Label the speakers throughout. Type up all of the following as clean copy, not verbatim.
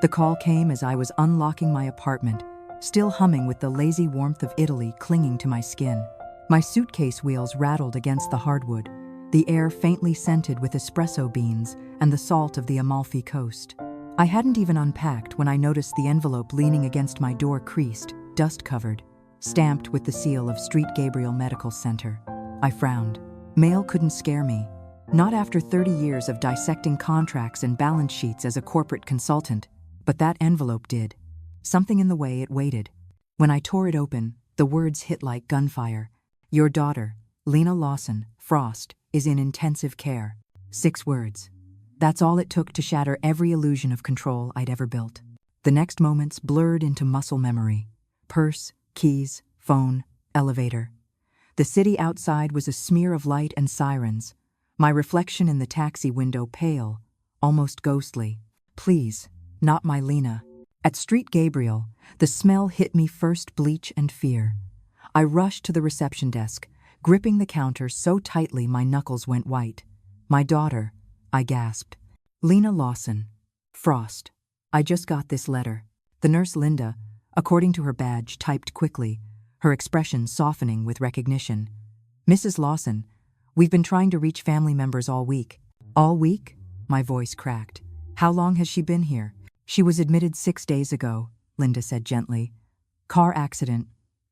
Speaker 1: The call came as I was unlocking my apartment, still humming with the lazy warmth of Italy clinging to my skin. My suitcase wheels rattled against the hardwood, the air faintly scented with espresso beans and the salt of the Amalfi Coast. I hadn't even unpacked when I noticed the envelope leaning against my door creased, dust-covered, stamped with the seal of St. Gabriel Medical Center. I frowned. Mail couldn't scare me. Not after 30 years of dissecting contracts and balance sheets as a corporate consultant, but that envelope did. Something in the way it waited. When I tore it open, the words hit like gunfire. Your daughter, Lena Lawson, Frost, is in intensive care. 6 words. That's all it took to shatter every illusion of control I'd ever built. The next moments blurred into muscle memory. Purse, keys, phone, elevator. The city outside was a smear of light and sirens. My reflection in the taxi window pale, almost ghostly. Please, not my Lena. At St. Gabriel, the smell hit me first, bleach and fear. I rushed to the reception desk, gripping the counter so tightly my knuckles went white. My daughter, I gasped. Lena Lawson. Frost. I just got this letter. The nurse Linda, according to her badge, typed quickly, her expression softening with recognition. Mrs. Lawson, we've been trying to reach family members all week. All week? My voice cracked. How long has she been here? She was admitted 6 days ago, Linda said gently. Car accident.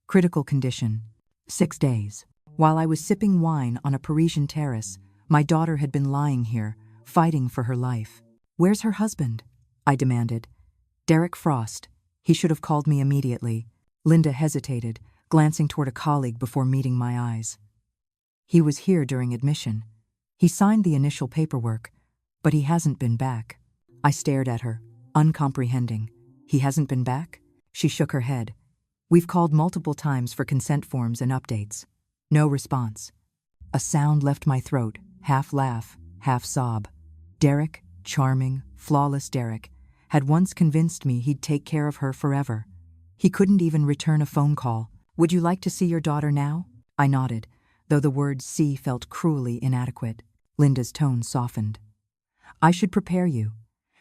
Speaker 1: Critical condition. 6 days. While I was sipping wine on a Parisian terrace, my daughter had been lying here, fighting for her life. Where's her husband? I demanded. Derek Frost. He should have called me immediately. Linda hesitated, glancing toward a colleague before meeting my eyes. He was here during admission. He signed the initial paperwork, but he hasn't been back. I stared at her, uncomprehending. He hasn't been back? She shook her head. We've called multiple times for consent forms and updates. No response. A sound left my throat, half laugh, half sob. Derek, charming, flawless Derek, had once convinced me he'd take care of her forever. He couldn't even return a phone call. Would you like to see your daughter now? I nodded, though the word see felt cruelly inadequate. Linda's tone softened. I should prepare you.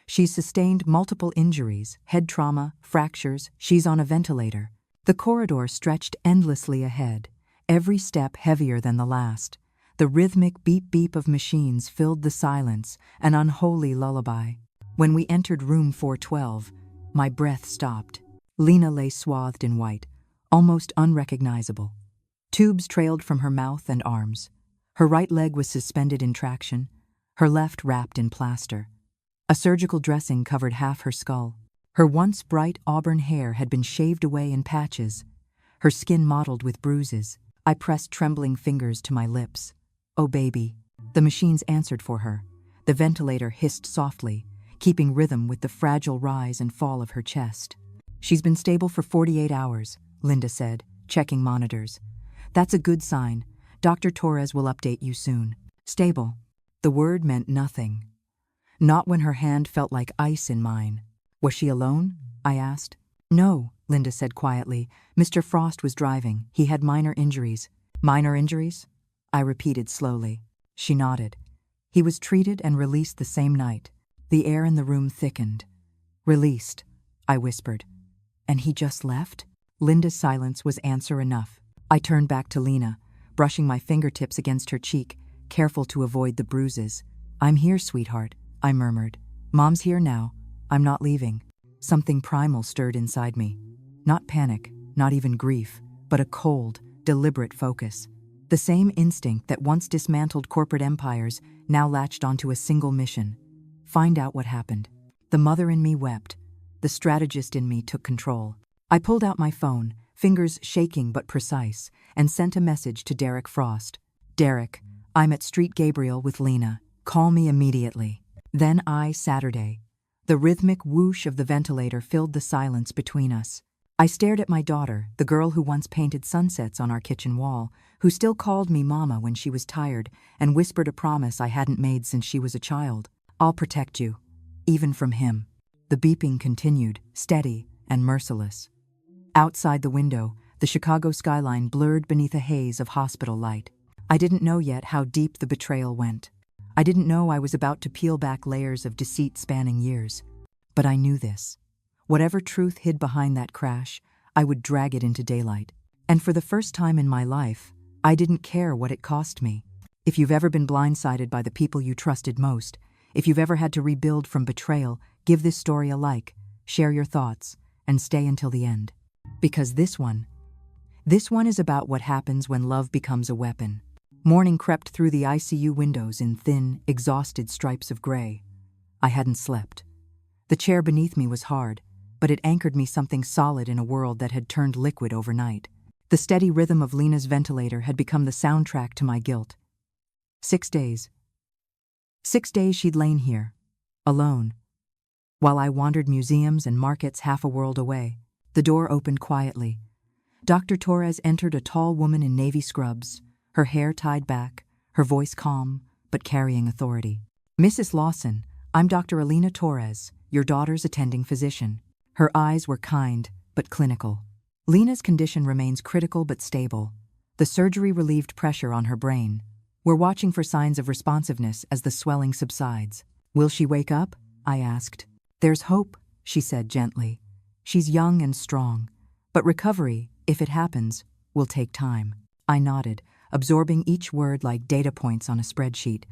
Speaker 1: She's sustained multiple injuries, head trauma, fractures, she's on a ventilator. The corridor stretched endlessly ahead, every step heavier than the last. The rhythmic beep-beep of machines filled the silence, an unholy lullaby. When we entered room 412, my breath stopped. Lena lay swathed in white, almost unrecognizable. Tubes trailed from her mouth and arms. Her right leg was suspended in traction, her left wrapped in plaster. A surgical dressing covered half her skull. Her once bright auburn hair had been shaved away in patches, her skin mottled with bruises. I pressed trembling fingers to my lips. Oh, baby. The machines answered for her. The ventilator hissed softly, keeping rhythm with the fragile rise and fall of her chest. She's been stable for 48 hours, Linda said, checking monitors. That's a good sign. Dr. Torres will update you soon. Stable. The word meant nothing. Not when her hand felt like ice in mine. Was she alone? I asked. No, Linda said quietly. Mr. Frost was driving. He had minor injuries. Minor injuries? I repeated slowly. She nodded. He was treated and released the same night. The air in the room thickened. Released, I whispered. And he just left? Linda's silence was answer enough. I turned back to Lena, brushing my fingertips against her cheek, careful to avoid the bruises. I'm here, sweetheart, I murmured. Mom's here now. I'm not leaving. Something primal stirred inside me. Not panic, not even grief, but a cold, deliberate focus. The same instinct that once dismantled corporate empires now latched onto a single mission. Find out what happened. The mother in me wept. The strategist in me took control. I pulled out my phone, fingers shaking but precise, and sent a message to Derek Frost. Derek, I'm at St. Gabriel with Lena. Call me immediately. Then Saturday. The rhythmic whoosh of the ventilator filled the silence between us. I stared at my daughter, the girl who once painted sunsets on our kitchen wall, who still called me Mama when she was tired, and whispered a promise I hadn't made since she was a child. I'll protect you, even from him. The beeping continued, steady and merciless. Outside the window, the Chicago skyline blurred beneath a haze of hospital light. I didn't know yet how deep the betrayal went. I didn't know I was about to peel back layers of deceit spanning years. But I knew this. Whatever truth hid behind that crash, I would drag it into daylight. And for the first time in my life, I didn't care what it cost me. If you've ever been blindsided by the people you trusted most, if you've ever had to rebuild from betrayal, give this story a like, share your thoughts, and stay until the end. Because this one is about what happens when love becomes a weapon. Morning crept through the ICU windows in thin, exhausted stripes of gray. I hadn't slept. The chair beneath me was hard, but it anchored me something solid in a world that had turned liquid overnight. The steady rhythm of Lena's ventilator had become the soundtrack to my guilt. 6 days. 6 days she'd lain here, alone. While I wandered museums and markets half a world away, the door opened quietly. Dr. Torres entered, a tall woman in navy scrubs, her hair tied back, her voice calm, but carrying authority. "Mrs. Lawson, I'm Dr. Elena Torres, your daughter's attending physician." Her eyes were kind, but clinical. "Lena's condition remains critical but stable. The surgery relieved pressure on her brain. We're watching for signs of responsiveness as the swelling subsides." "Will she wake up?" I asked. "There's hope," she said gently. "She's young and strong, but recovery, if it happens, will take time." I nodded, absorbing each word like data points on a spreadsheet.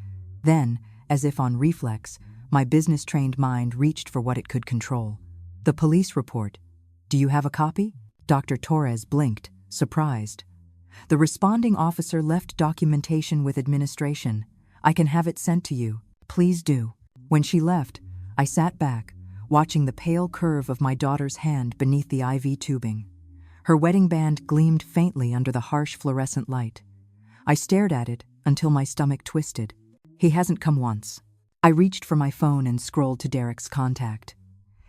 Speaker 1: Then, as if on reflex, my business-trained mind reached for what it could control. "The police report. Do you have a copy?" Dr. Torres blinked, surprised. "The responding officer left documentation with administration. I can have it sent to you. Please do." When she left, I sat back, watching the pale curve of my daughter's hand beneath the IV tubing. Her wedding band gleamed faintly under the harsh fluorescent light. I stared at it until my stomach twisted. He hasn't come once. I reached for my phone and scrolled to Derek's contact.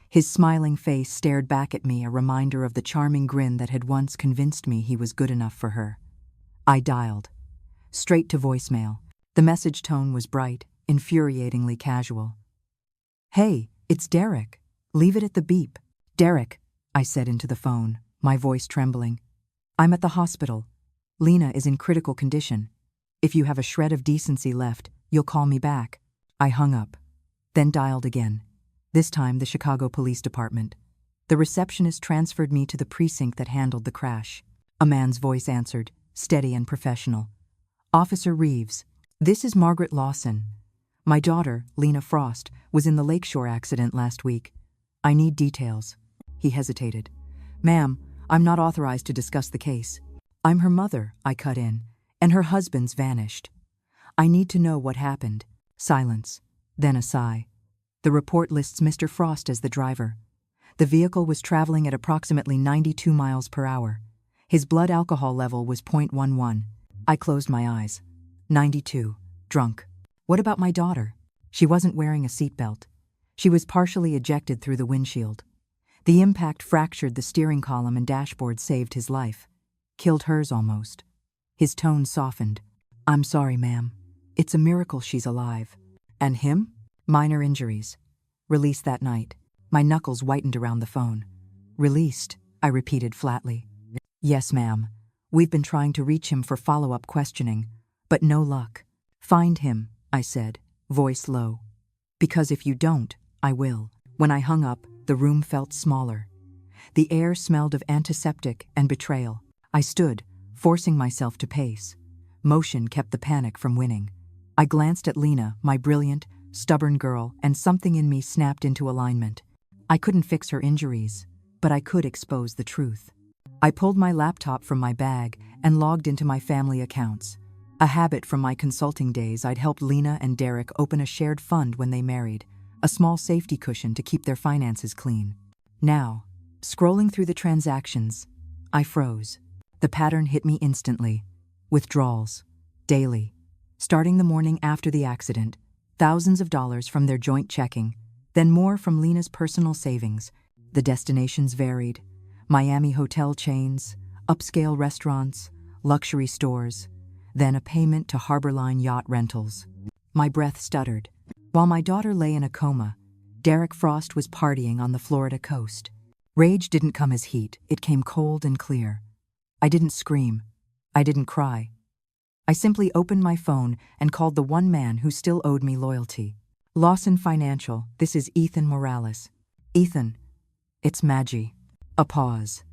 Speaker 1: His smiling face stared back at me, a reminder of the charming grin that had once convinced me he was good enough for her. I dialed. Straight to voicemail. The message tone was bright, infuriatingly casual. "Hey, it's Derek. Leave it at the beep." "Derek," I said into the phone, my voice trembling. "I'm at the hospital. Lena is in critical condition. If you have a shred of decency left, you'll call me back." I hung up, then dialed again. This time the Chicago Police Department. The receptionist transferred me to the precinct that handled the crash. A man's voice answered, steady and professional. "Officer Reeves, this is Margaret Lawson. My daughter, Lena Frost, was in the Lakeshore accident last week. I need details." He hesitated. "Ma'am, I'm not authorized to discuss the case." "I'm her mother," I cut in, "and her husband's vanished. I need to know what happened." Silence, then a sigh. "The report lists Mr. Frost as the driver. The vehicle was traveling at approximately 92 miles per hour. His blood alcohol level was 0.11. I closed my eyes. 92. Drunk. What about my daughter? She wasn't wearing a seatbelt. She was partially ejected through the windshield. The impact fractured the steering column and dashboard, saved his life. Killed hers almost. His tone softened. "I'm sorry, ma'am. It's a miracle she's alive." "And him?" "Minor injuries. Released that night." My knuckles whitened around the phone. "Released," I repeated flatly. "Yes, ma'am. We've been trying to reach him for follow-up questioning, but no luck." "Find him," I said, voice low. "Because if you don't, I will." When I hung up, the room felt smaller. The air smelled of antiseptic and betrayal. I stood, forcing myself to pace. Motion kept the panic from winning. I glanced at Lena, my brilliant, stubborn girl, and something in me snapped into alignment. I couldn't fix her injuries, but I could expose the truth. I pulled my laptop from my bag and logged into my family accounts. A habit from my consulting days, I'd helped Lena and Derek open a shared fund when they married, a small safety cushion to keep their finances clean. Now, scrolling through the transactions, I froze. The pattern hit me instantly. Withdrawals. Daily. Starting the morning after the accident, thousands of dollars from their joint checking, then more from Lena's personal savings. The destinations varied. Miami hotel chains, upscale restaurants, luxury stores, then a payment to Harborline Yacht rentals. My breath stuttered. While my daughter lay in a coma, Derek Frost was partying on the Florida coast. Rage didn't come as heat, it came cold and clear. I didn't scream. I didn't cry. I simply opened my phone and called the one man who still owed me loyalty. "Lawson Financial, this is Ethan Morales." Ethan, it's Maggie. A pause.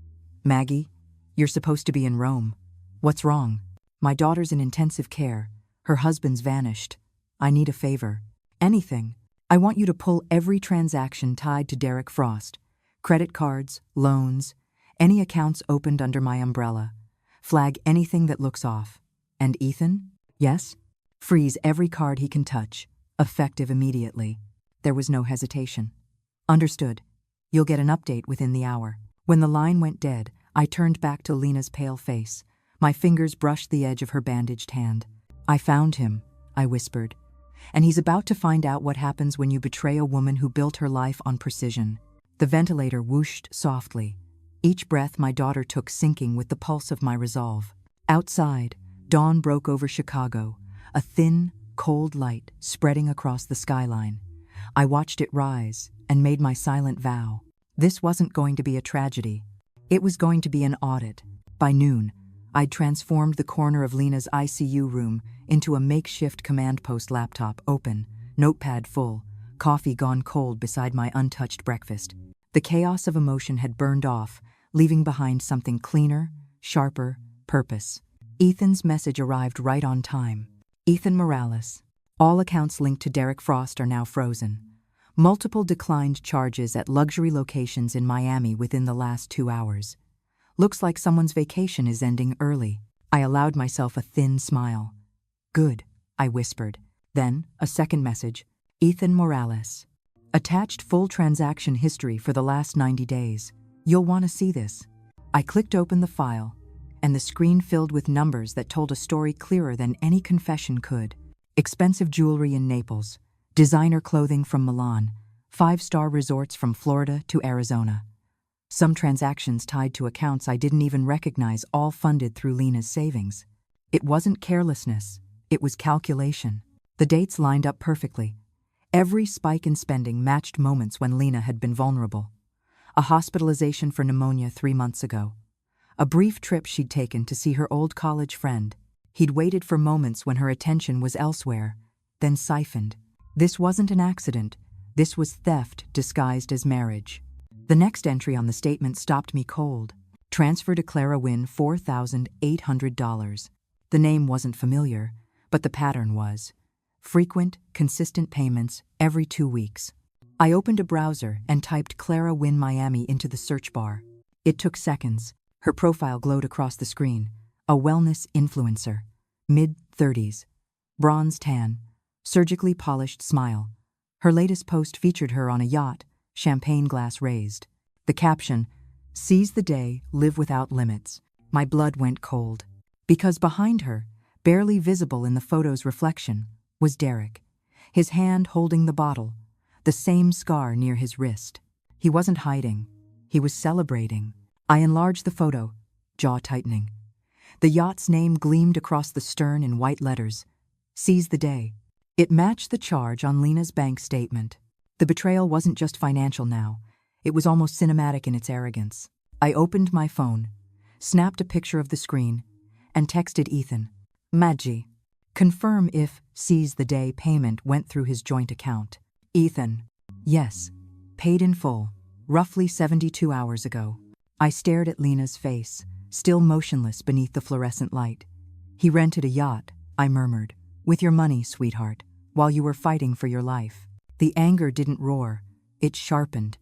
Speaker 1: Maggie, you're supposed to be in Rome. What's wrong? My daughter's in intensive care. Her husband's vanished. I need a favor. Anything. I want you to pull every transaction tied to Derek Frost. Credit cards, loans, any accounts opened under my umbrella. Flag anything that looks off. And Ethan? Yes? Freeze every card he can touch. Effective immediately. There was no hesitation. Understood. You'll get an update within the hour. When the line went dead, I turned back to Lena's pale face. My fingers brushed the edge of her bandaged hand. I found him, I whispered. And he's about to find out what happens when you betray a woman who built her life on precision. The ventilator whooshed softly. Each breath my daughter took sinking with the pulse of my resolve. Outside, dawn broke over Chicago, a thin, cold light spreading across the skyline. I watched it rise and made my silent vow. This wasn't going to be a tragedy. It was going to be an audit. By noon, I'd transformed the corner of Lena's ICU room into a makeshift command post laptop open, notepad full, coffee gone cold beside my untouched breakfast. The chaos of emotion had burned off, leaving behind something cleaner, sharper, purpose. Ethan's message arrived right on time. Ethan Morales. All accounts linked to Derek Frost are now frozen. Multiple declined charges at luxury locations in Miami within the last 2 hours. Looks like someone's vacation is ending early. I allowed myself a thin smile. Good, I whispered. Then, a second message. Ethan Morales. Attached full transaction history for the last 90 days. You'll want to see this. I clicked open the file, and the screen filled with numbers that told a story clearer than any confession could. Expensive jewelry in Naples, designer clothing from Milan, 5-star resorts from Florida to Arizona. Some transactions tied to accounts I didn't even recognize, all funded through Lena's savings. It wasn't carelessness, it was calculation. The dates lined up perfectly. Every spike in spending matched moments when Lena had been vulnerable. A hospitalization for pneumonia 3 months ago. A brief trip she'd taken to see her old college friend. He'd waited for moments when her attention was elsewhere, then siphoned. This wasn't an accident. This was theft disguised as marriage. The next entry on the statement stopped me cold. Transfer to Clara Wynn $4,800. The name wasn't familiar, but the pattern was. Frequent, consistent payments every 2 weeks. I opened a browser and typed Clara Wynn Miami into the search bar. It took seconds. Her profile glowed across the screen. A wellness influencer. Mid-30s. Bronze tan. Surgically polished smile. Her latest post featured her on a yacht, champagne glass raised. The caption, "Seize the day, live without limits." My blood went cold. Because behind her, barely visible in the photo's reflection, was Derek. His hand holding the bottle, the same scar near his wrist. He wasn't hiding. He was celebrating. I enlarged the photo, jaw tightening. The yacht's name gleamed across the stern in white letters. Seize the day. It matched the charge on Lena's bank statement. The betrayal wasn't just financial now. It was almost cinematic in its arrogance. I opened my phone, snapped a picture of the screen, and texted Ethan. Maggie. Confirm if seize the day payment went through his joint account. Ethan. Yes. Paid in full. Roughly 72 hours ago. I stared at Lena's face, still motionless beneath the fluorescent light. He rented a yacht, I murmured. With your money, sweetheart, while you were fighting for your life. The anger didn't roar. It sharpened.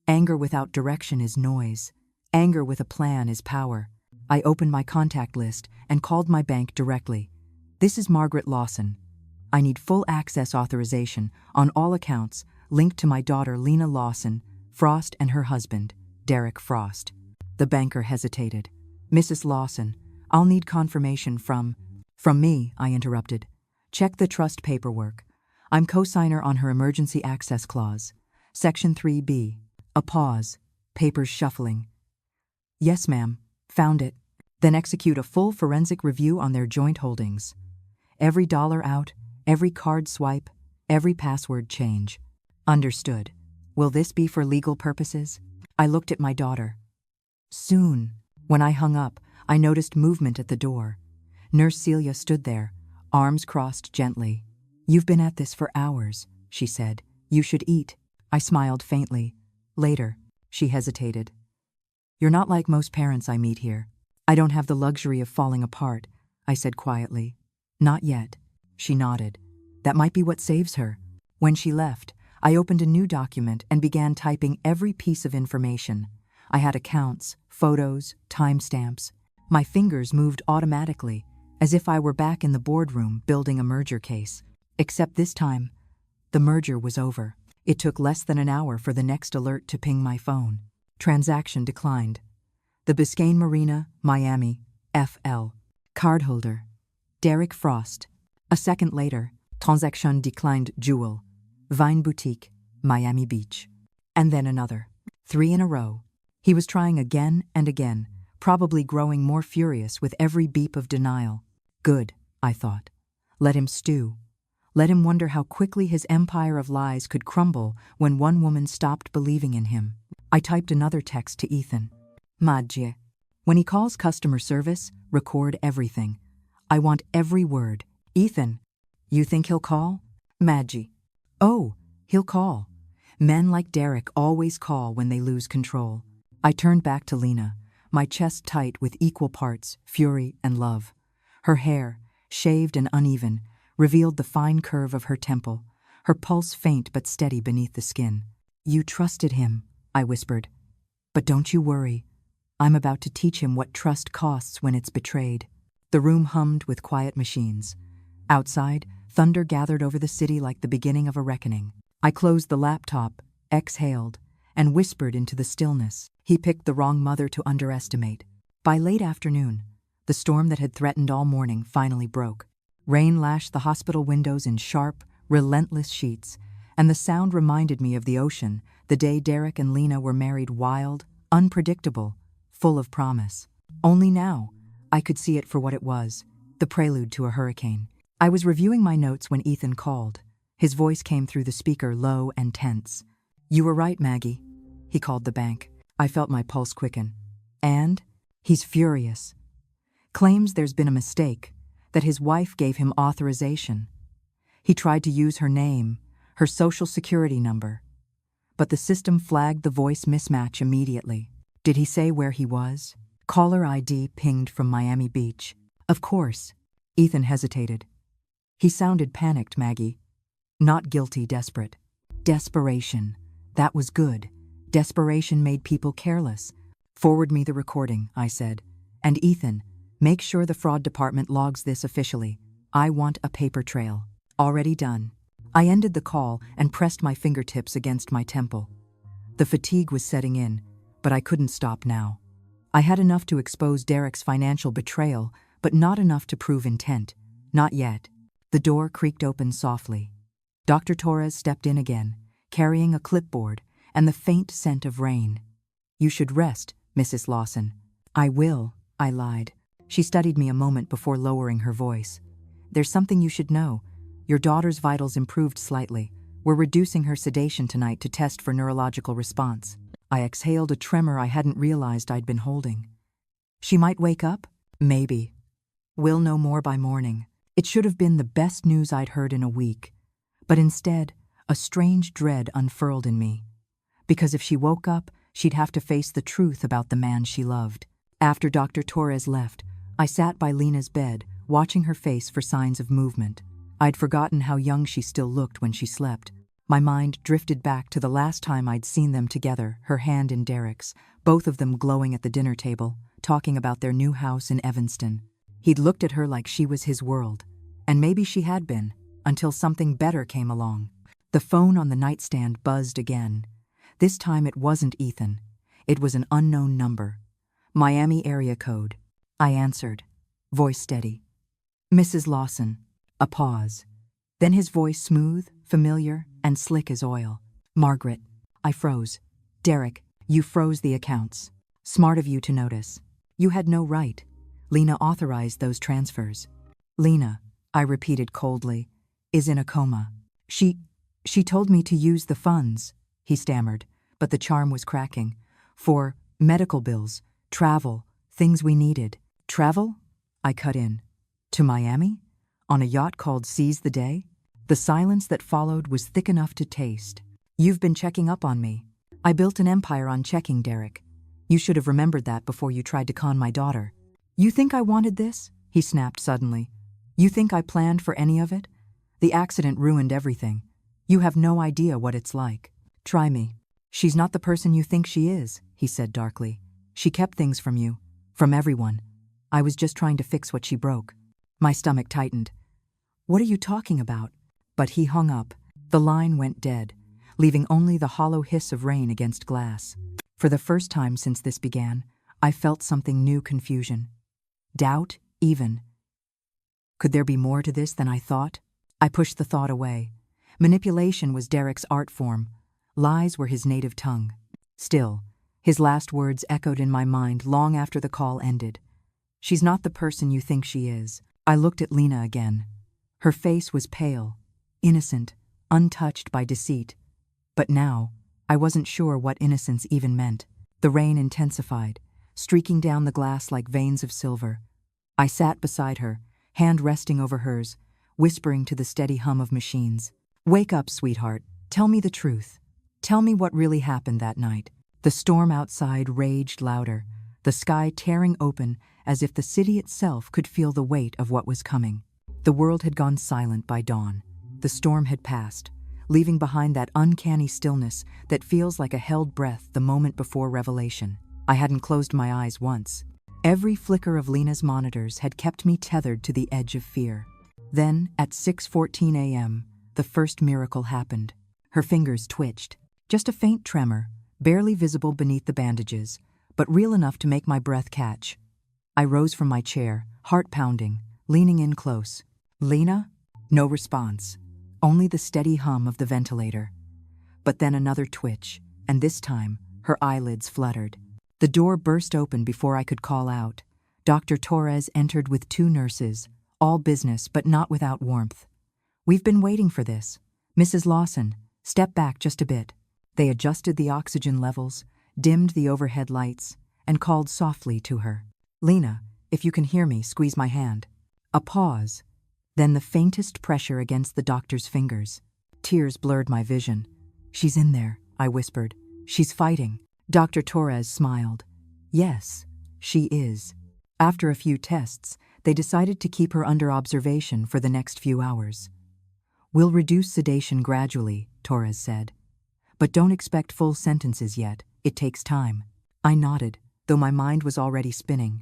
Speaker 1: Anger without direction is noise. Anger with a plan is power. I opened my contact list and called my bank directly. This is Margaret Lawson. I need full access authorization on all accounts linked to my daughter Lena Lawson, Frost, and her husband, Derek Frost. The banker hesitated. Mrs. Lawson, I'll need confirmation from me, I interrupted. Check the trust paperwork. I'm co-signer on her emergency access clause. Section 3B. A pause. Papers shuffling. Yes, ma'am. Found it. Then execute a full forensic review on their joint holdings. Every dollar out, every card swipe, every password change. Understood. Will this be for legal purposes? I looked at my daughter. Soon. When I hung up, I noticed movement at the door. Nurse Celia stood there, arms crossed gently. You've been at this for hours, she said. You should eat. I smiled faintly. Later, she hesitated. You're not like most parents I meet here. I don't have the luxury of falling apart, I said quietly. Not yet. She nodded. That might be what saves her. When she left, I opened a new document and began typing every piece of information. I had accounts, photos, timestamps. My fingers moved automatically, as if I were back in the boardroom building a merger case. Except this time, the merger was over. It took less than an hour for the next alert to ping my phone. Transaction declined. The Biscayne Marina, Miami, FL. Cardholder, Derek Frost. A second later, transaction declined Jewel, Vine Boutique, Miami Beach. And then another. 3 in a row. He was trying again and again, probably growing more furious with every beep of denial. Good, I thought. Let him stew. Let him wonder how quickly his empire of lies could crumble when one woman stopped believing in him. I typed another text to Ethan. Madje. When he calls customer service, record everything. I want every word. Ethan. You think he'll call? Madje. Oh, he'll call. Men like Derek always call when they lose control. I turned back to Lena, my chest tight with equal parts fury and love. Her hair, shaved and uneven, revealed the fine curve of her temple, her pulse faint but steady beneath the skin. You trusted him, I whispered. But don't you worry. I'm about to teach him what trust costs when it's betrayed. The room hummed with quiet machines. Outside, thunder gathered over the city like the beginning of a reckoning. I closed the laptop, exhaled, and whispered into the stillness. He picked the wrong mother to underestimate. By late afternoon, the storm that had threatened all morning finally broke. Rain lashed the hospital windows in sharp, relentless sheets, and the sound reminded me of the ocean, the day Derek and Lena were married, wild, unpredictable, full of promise. Only now, I could see it for what it was, the prelude to a hurricane. I was reviewing my notes when Ethan called. His voice came through the speaker low and tense. You were right, Maggie. He called the bank. I felt my pulse quicken. And he's furious. Claims there's been a mistake, that his wife gave him authorization. He tried to use her name, her social security number. But the system flagged the voice mismatch immediately. Did he say where he was? Caller ID pinged from Miami Beach. Of course. Ethan hesitated. He sounded panicked, Maggie. Not guilty, desperate. Desperation. That was good. Desperation made people careless. Forward me the recording, I said. And Ethan, make sure the fraud department logs this officially. I want a paper trail. Already done. I ended the call and pressed my fingertips against my temple. The fatigue was setting in, but I couldn't stop now. I had enough to expose Derek's financial betrayal, but not enough to prove intent. Not yet. The door creaked open softly. Dr. Torres stepped in again, carrying a clipboard and the faint scent of rain. You should rest, Mrs. Lawson. I will, I lied. She studied me a moment before lowering her voice. There's something you should know. Your daughter's vitals improved slightly. We're reducing her sedation tonight to test for neurological response. I exhaled a tremor I hadn't realized I'd been holding. She might wake up? Maybe. We'll know more by morning. It should have been the best news I'd heard in a week. But instead, a strange dread unfurled in me. Because if she woke up, she'd have to face the truth about the man she loved. After Dr. Torres left, I sat by Lena's bed, watching her face for signs of movement. I'd forgotten how young she still looked when she slept. My mind drifted back to the last time I'd seen them together, her hand in Derek's, both of them glowing at the dinner table, talking about their new house in Evanston. He'd looked at her like she was his world. And maybe she had been, until something better came along. The phone on the nightstand buzzed again. This time it wasn't Ethan. It was an unknown number. Miami area code. I answered, voice steady. Mrs. Lawson. A pause. Then his voice smooth, familiar, and slick as oil. Margaret. I froze. Derek, you froze the accounts. Smart of you to notice. You had no right. Lena authorized those transfers. Lena, I repeated coldly, is in a coma. She told me to use the funds, he stammered, but the charm was cracking. For medical bills, travel, things we needed. Travel? I cut in. To Miami? On a yacht called Seize the Day? The silence that followed was thick enough to taste. You've been checking up on me. I built an empire on checking, Derek. You should have remembered that before you tried to con my daughter. You think I wanted this? He snapped suddenly. You think I planned for any of it? The accident ruined everything. You have no idea what it's like. Try me. She's not the person you think she is, he said darkly. She kept things from you. From everyone. I was just trying to fix what she broke. My stomach tightened. What are you talking about? But he hung up. The line went dead, leaving only the hollow hiss of rain against glass. For the first time since this began, I felt something new: confusion. Doubt, even. Could there be more to this than I thought? I pushed the thought away. Manipulation was Derek's art form. Lies were his native tongue. Still, his last words echoed in my mind long after the call ended. She's not the person you think she is. I looked at Lena again. Her face was pale, innocent, untouched by deceit. But now, I wasn't sure what innocence even meant. The rain intensified, streaking down the glass like veins of silver. I sat beside her, hand resting over hers, whispering to the steady hum of machines. Wake up, sweetheart. Tell me the truth. Tell me what really happened that night. The storm outside raged louder, the sky tearing open as if the city itself could feel the weight of what was coming. The world had gone silent by dawn. The storm had passed, leaving behind that uncanny stillness that feels like a held breath the moment before revelation. I hadn't closed my eyes once. Every flicker of Lena's monitors had kept me tethered to the edge of fear. Then, at 6:14 a.m., the first miracle happened. Her fingers twitched. Just a faint tremor, barely visible beneath the bandages, but real enough to make my breath catch. I rose from my chair, heart pounding, leaning in close. Lena? No response. Only the steady hum of the ventilator. But then another twitch, and this time, her eyelids fluttered. The door burst open before I could call out. Dr. Torres entered with 2 nurses, all business but not without warmth. We've been waiting for this. Mrs. Lawson, step back just a bit. They adjusted the oxygen levels, dimmed the overhead lights, and called softly to her. Lena, if you can hear me, squeeze my hand. A pause, then the faintest pressure against the doctor's fingers. Tears blurred my vision. She's in there, I whispered. She's fighting. Dr. Torres smiled. Yes, she is. After a few tests, they decided to keep her under observation for the next few hours. We'll reduce sedation gradually, Torres said. But don't expect full sentences yet. It takes time. I nodded, though my mind was already spinning.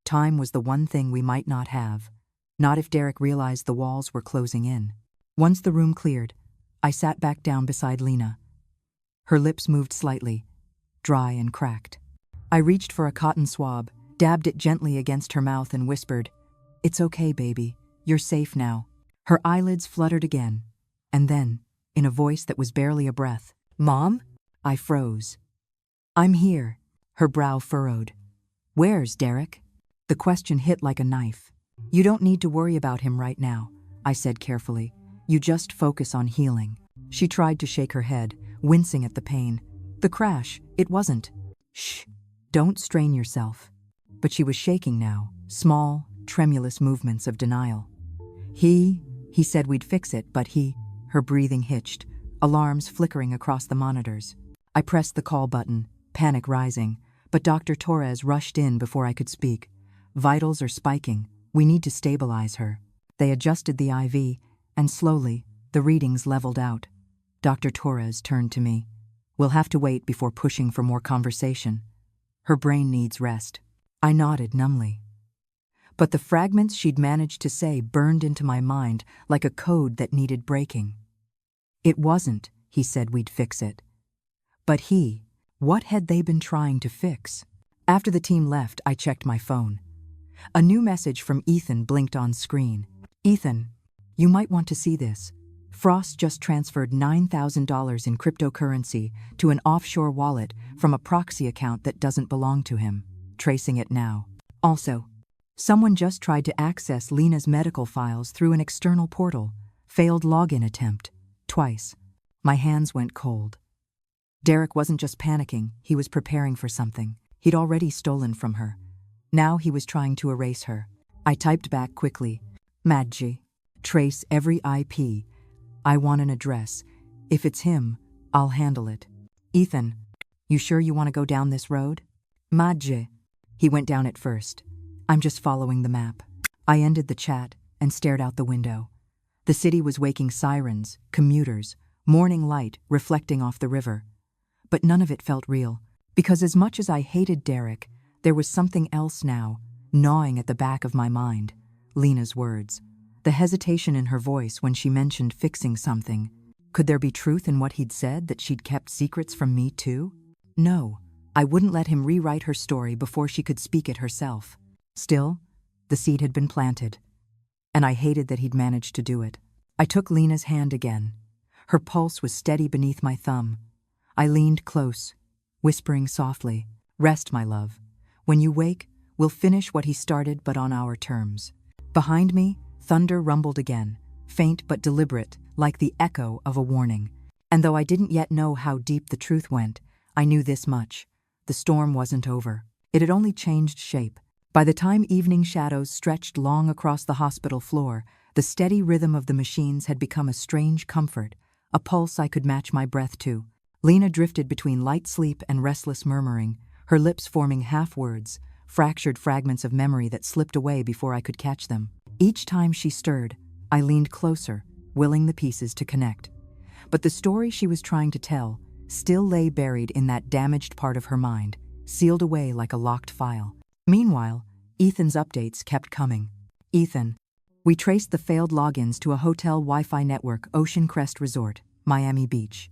Speaker 1: Time was the one thing we might not have. Not if Derek realized the walls were closing in. Once the room cleared, I sat back down beside Lena. Her lips moved slightly, dry and cracked. I reached for a cotton swab, dabbed it gently against her mouth and whispered, "It's okay, baby. You're safe now." Her eyelids fluttered again, and then, in a voice that was barely a breath, "Mom?" I froze. "I'm here." Her brow furrowed. "Where's Derek?" The question hit like a knife. "You don't need to worry about him right now," I said carefully. "You just focus on healing." She tried to shake her head, wincing at the pain. "The crash, it wasn't." "Shh, don't strain yourself." But she was shaking now, small, tremulous movements of denial. He said we'd fix it, but her breathing hitched, alarms flickering across the monitors. I pressed the call button, panic rising, but Dr. Torres rushed in before I could speak. "Vitals are spiking. We need to stabilize her." They adjusted the IV, and slowly, the readings leveled out. Dr. Torres turned to me. "We'll have to wait before pushing for more conversation. Her brain needs rest." I nodded numbly. But the fragments she'd managed to say burned into my mind like a code that needed breaking. "It wasn't," he said, "we'd fix it." But what had they been trying to fix? After the team left, I checked my phone. A new message from Ethan blinked on screen. "Ethan, you might want to see this. Frost just transferred $9,000 in cryptocurrency to an offshore wallet from a proxy account that doesn't belong to him. Tracing it now. Also, someone just tried to access Lena's medical files through an external portal. Failed login attempt. Twice." My hands went cold. Derek wasn't just panicking, he was preparing for something. He'd already stolen from her. Now he was trying to erase her. I typed back quickly. "Madji. Trace every IP. I want an address. If it's him, I'll handle it." "Ethan, You sure you want to go down this road? Madje. He went down it first. I'm just following the map. I ended the chat and stared out the window. The city was waking sirens, commuters, morning light reflecting off the river. But none of it felt real, because as much as I hated Derek, there was something else now, gnawing at the back of my mind. Lena's words. The hesitation in her voice when she mentioned fixing something. Could there be truth in what he'd said, that she'd kept secrets from me too? No, I wouldn't let him rewrite her story before she could speak it herself. Still, the seed had been planted, and I hated that he'd managed to do it. I took Lena's hand again. Her pulse was steady beneath my thumb. I leaned close, whispering softly, "Rest, my love. When you wake, we'll finish what he started, but on our terms." Behind me, thunder rumbled again, faint but deliberate, like the echo of a warning. And though I didn't yet know how deep the truth went, I knew this much. The storm wasn't over. It had only changed shape. By the time evening shadows stretched long across the hospital floor, the steady rhythm of the machines had become a strange comfort, a pulse I could match my breath to. Lena drifted between light sleep and restless murmuring, her lips forming half-words, fractured fragments of memory that slipped away before I could catch them. Each time she stirred, I leaned closer, willing the pieces to connect. But the story she was trying to tell still lay buried in that damaged part of her mind, sealed away like a locked file. Meanwhile, Ethan's updates kept coming. Ethan. We traced the failed logins to a hotel Wi-Fi network, Ocean Crest Resort, Miami Beach.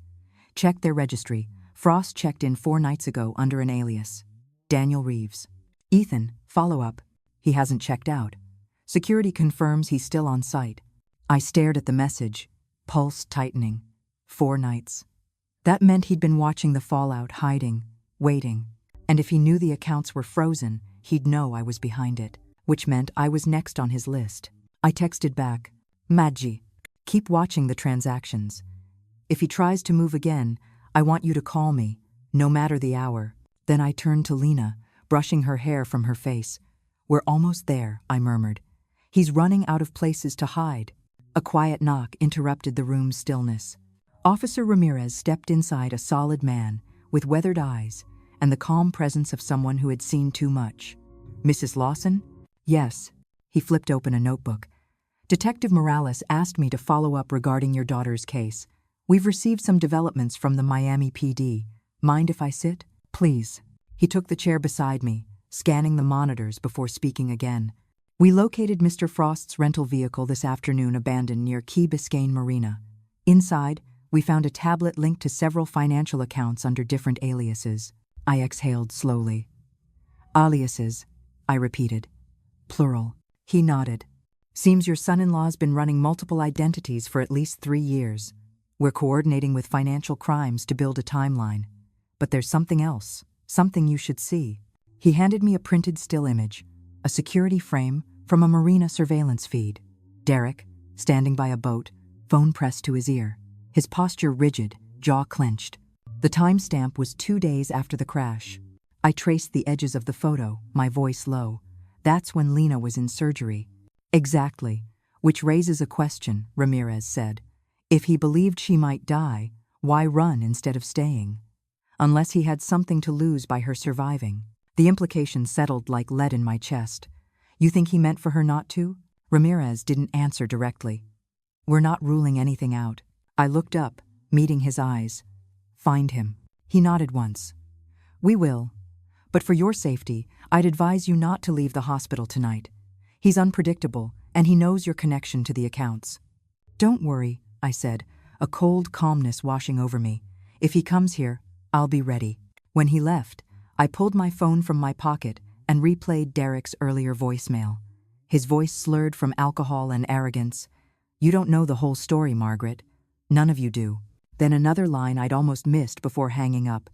Speaker 1: Checked their registry. Frost checked in 4 nights ago under an alias. Daniel Reeves. Ethan, follow-up. He hasn't checked out. Security confirms he's still on site. I stared at the message, pulse tightening. 4 nights. That meant he'd been watching the fallout, hiding, waiting. And if he knew the accounts were frozen, he'd know I was behind it, which meant I was next on his list. I texted back, "Madji, keep watching the transactions. If he tries to move again, I want you to call me, no matter the hour." Then I turned to Lena, brushing her hair from her face. "We're almost there," I murmured. "He's running out of places to hide." A quiet knock interrupted the room's stillness. Officer Ramirez stepped inside, a solid man, with weathered eyes, and the calm presence of someone who had seen too much. "Mrs. Lawson?" "Yes." He flipped open a notebook. "Detective Morales asked me to follow up regarding your daughter's case. We've received some developments from the Miami PD. Mind if I sit?" "Please." He took the chair beside me, scanning the monitors before speaking again. "We located Mr. Frost's rental vehicle this afternoon, abandoned near Key Biscayne Marina. Inside, we found a tablet linked to several financial accounts under different aliases." I exhaled slowly. "Aliases," I repeated. "Plural." He nodded. "Seems your son-in-law's been running multiple identities for at least 3 years. We're coordinating with financial crimes to build a timeline. But there's something else, something you should see." He handed me a printed still image, a security frame from a marina surveillance feed. Derek, standing by a boat, phone pressed to his ear, his posture rigid, jaw clenched. The timestamp was 2 days after the crash. I traced the edges of the photo, my voice low. "That's when Lena was in surgery." "Exactly, which raises a question," Ramirez said. "If he believed she might die, why run instead of staying? Unless he had something to lose by her surviving." The implication settled like lead in my chest. "You think he meant for her not to?" Ramirez didn't answer directly. "We're not ruling anything out." I looked up, meeting his eyes. "Find him." He nodded once. "We will. But for your safety, I'd advise you not to leave the hospital tonight. He's unpredictable, and he knows your connection to the accounts." "Don't worry," I said, a cold calmness washing over me. "If he comes here, I'll be ready." When he left, I pulled my phone from my pocket and replayed Derek's earlier voicemail. His voice slurred from alcohol and arrogance. "You don't know the whole story, Margaret. None of you do." Then another line I'd almost missed before hanging up.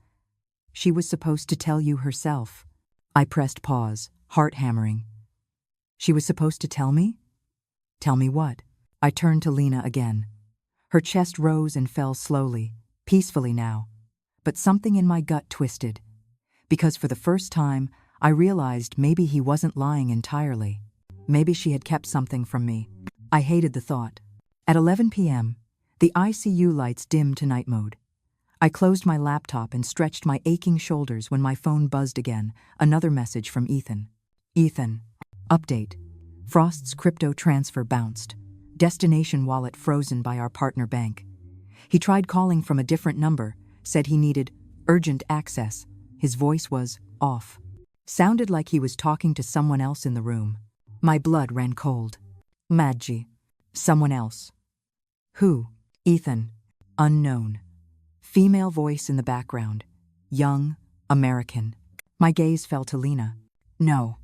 Speaker 1: "She was supposed to tell you herself." I pressed pause, heart hammering. "She was supposed to tell me?" "Tell me what?" I turned to Lena again. Her chest rose and fell slowly, peacefully now. But something in my gut twisted. Because for the first time, I realized maybe he wasn't lying entirely. Maybe she had kept something from me. I hated the thought. At 11 p.m., the ICU lights dimmed to night mode. I closed my laptop and stretched my aching shoulders when my phone buzzed again, another message from Ethan. Ethan. Update. Frost's crypto transfer bounced. Destination wallet frozen by our partner bank. He tried calling from a different number, said he needed urgent access. His voice was off. Sounded like he was talking to someone else in the room. My blood ran cold. Madji. Someone else. Who? Ethan. Unknown. Female voice in the background. Young, American. My gaze fell to Lena. No,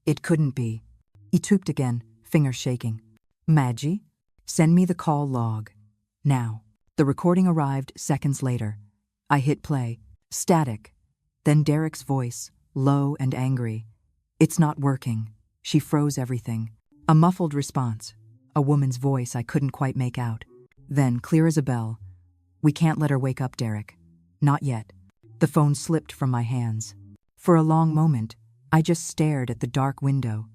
Speaker 1: it couldn't be. He tooped again, fingers shaking. Madji? Send me the call log. Now. The recording arrived seconds later. I hit play. Static. Then Derek's voice, low and angry. It's not working. She froze everything. A muffled response. A woman's voice I couldn't quite make out. Then, clear as a bell. We can't let her wake up, Derek. Not yet. The phone slipped from my hands. For a long moment, I just stared at the dark window,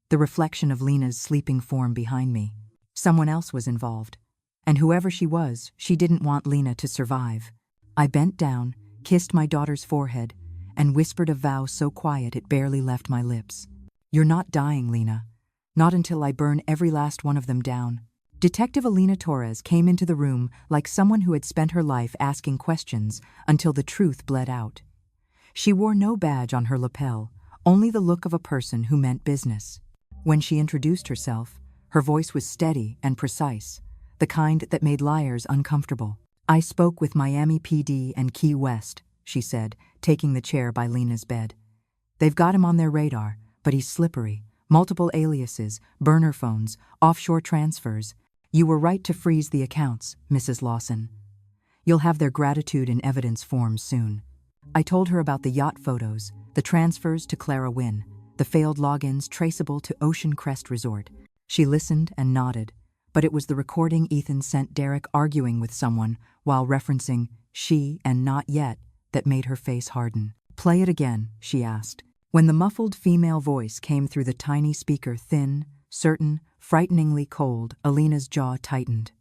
Speaker 1: the reflection of Lena's sleeping form behind me. Someone else was involved. And whoever she was, she didn't want Lena to survive. I bent down, kissed my daughter's forehead, and whispered a vow so quiet it barely left my lips. You're not dying, Lena. Not until I burn every last one of them down. Detective Alina Torres came into the room like someone who had spent her life asking questions until the truth bled out. She wore no badge on her lapel, only the look of a person who meant business. When she introduced herself, her voice was steady and precise, the kind that made liars uncomfortable. I spoke with Miami PD and Key West, she said, taking the chair by Lena's bed. They've got him on their radar, but he's slippery. Multiple aliases, burner phones, offshore transfers. You were right to freeze the accounts, Mrs. Lawson. You'll have their gratitude in evidence forms soon. I told her about the yacht photos, the transfers to Clara Wynn, the failed logins traceable to Ocean Crest Resort. She listened and nodded, but it was the recording Ethan sent Derek arguing with someone while referencing she and not yet that made her face harden. Play it again, she asked. When the muffled female voice came through the tiny speaker, thin, certain, frighteningly cold, Alina's jaw tightened.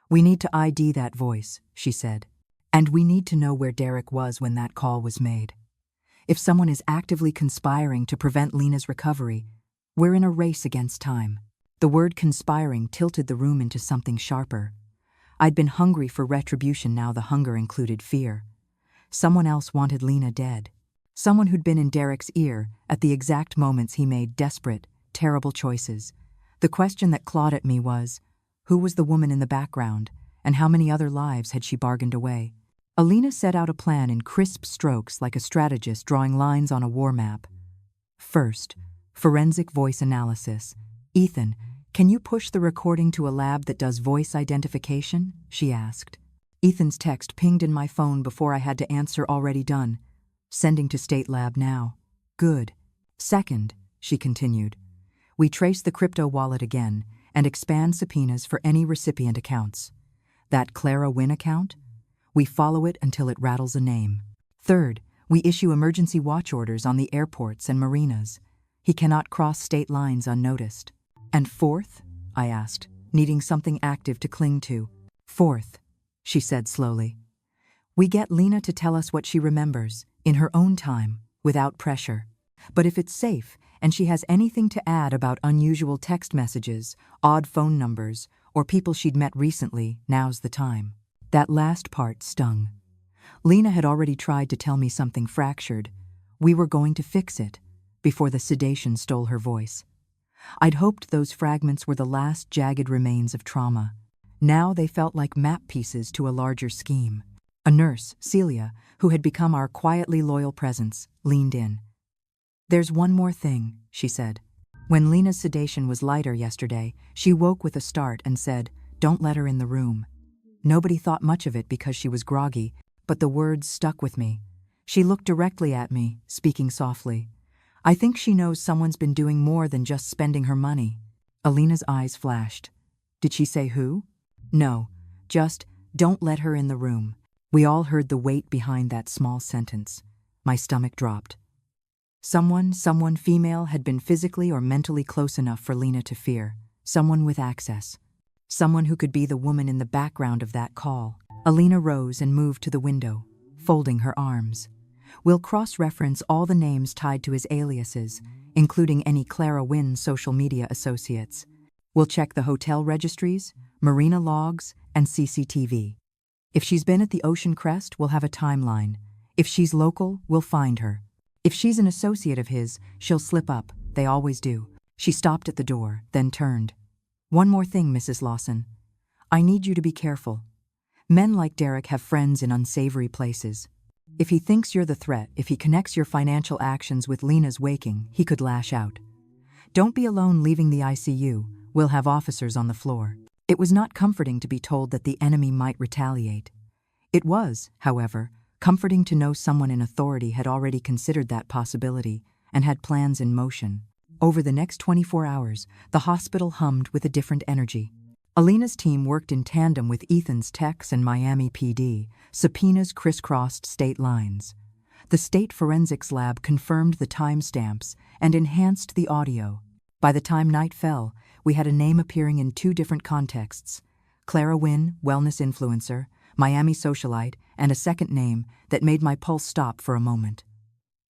Speaker 1: We need to ID that voice, she said. And we need to know where Derek was when that call was made. If someone is actively conspiring to prevent Lena's recovery, we're in a race against time. The word conspiring tilted the room into something sharper. I'd been hungry for retribution, now the hunger included fear. Someone else wanted Lena dead. Someone who'd been in Derek's ear at the exact moments he made desperate, terrible choices. The question that clawed at me was, who was the woman in the background, and how many other lives had she bargained away? Alina set out a plan in crisp strokes like a strategist drawing lines on a war map. First, forensic voice analysis. Ethan, can you push the recording to a lab that does voice identification? She asked. Ethan's text pinged in my phone before I had to answer. Already done. Sending to State Lab now. Good. Second, she continued, we trace the crypto wallet again and expand subpoenas for any recipient accounts. That Clara Wynn account? We follow it until it rattles a name. Third, we issue emergency watch orders on the airports and marinas. He cannot cross state lines unnoticed. And fourth? I asked, needing something active to cling to. Fourth, she said slowly. We get Lena to tell us what she remembers, in her own time, without pressure. But if it's safe, and she has anything to add about unusual text messages, odd phone numbers, or people she'd met recently, now's the time. That last part stung. Lena had already tried to tell me something fractured. We were going to fix it, before the sedation stole her voice. I'd hoped those fragments were the last jagged remains of trauma. Now they felt like map pieces to a larger scheme. A nurse, Celia, who had become our quietly loyal presence, leaned in. There's one more thing, she said. When Lena's sedation was lighter yesterday, she woke with a start and said, don't let her in the room. Nobody thought much of it because she was groggy, but the words stuck with me. She looked directly at me, speaking softly. I think she knows someone's been doing more than just spending her money. Alina's eyes flashed. Did she say who? No, just, don't let her in the room. We all heard the weight behind that small sentence. My stomach dropped. Someone female had been physically or mentally close enough for Lena to fear. Someone with access. Someone who could be the woman in the background of that call. Alina rose and moved to the window, folding her arms. We'll cross-reference all the names tied to his aliases, including any Clara Wynne social media associates. We'll check the hotel registries, marina logs, and CCTV. If she's been at the Ocean Crest, we'll have a timeline. If she's local, we'll find her. If she's an associate of his, she'll slip up. They always do. She stopped at the door, then turned. One more thing, Mrs. Lawson. I need you to be careful. Men like Derek have friends in unsavory places. If he thinks you're the threat, if he connects your financial actions with Lena's waking, he could lash out. Don't be alone leaving the ICU. We'll have officers on the floor. It was not comforting to be told that the enemy might retaliate. It was, however, comforting to know someone in authority had already considered that possibility and had plans in motion. Over the next 24 hours, the hospital hummed with a different energy. Alina's team worked in tandem with Ethan's techs and Miami PD. Subpoenas crisscrossed state lines. The state forensics lab confirmed the timestamps and enhanced the audio. By the time night fell, we had a name appearing in 2 different contexts: Clara Wynne, wellness influencer, Miami socialite, and a second name that made my pulse stop for a moment.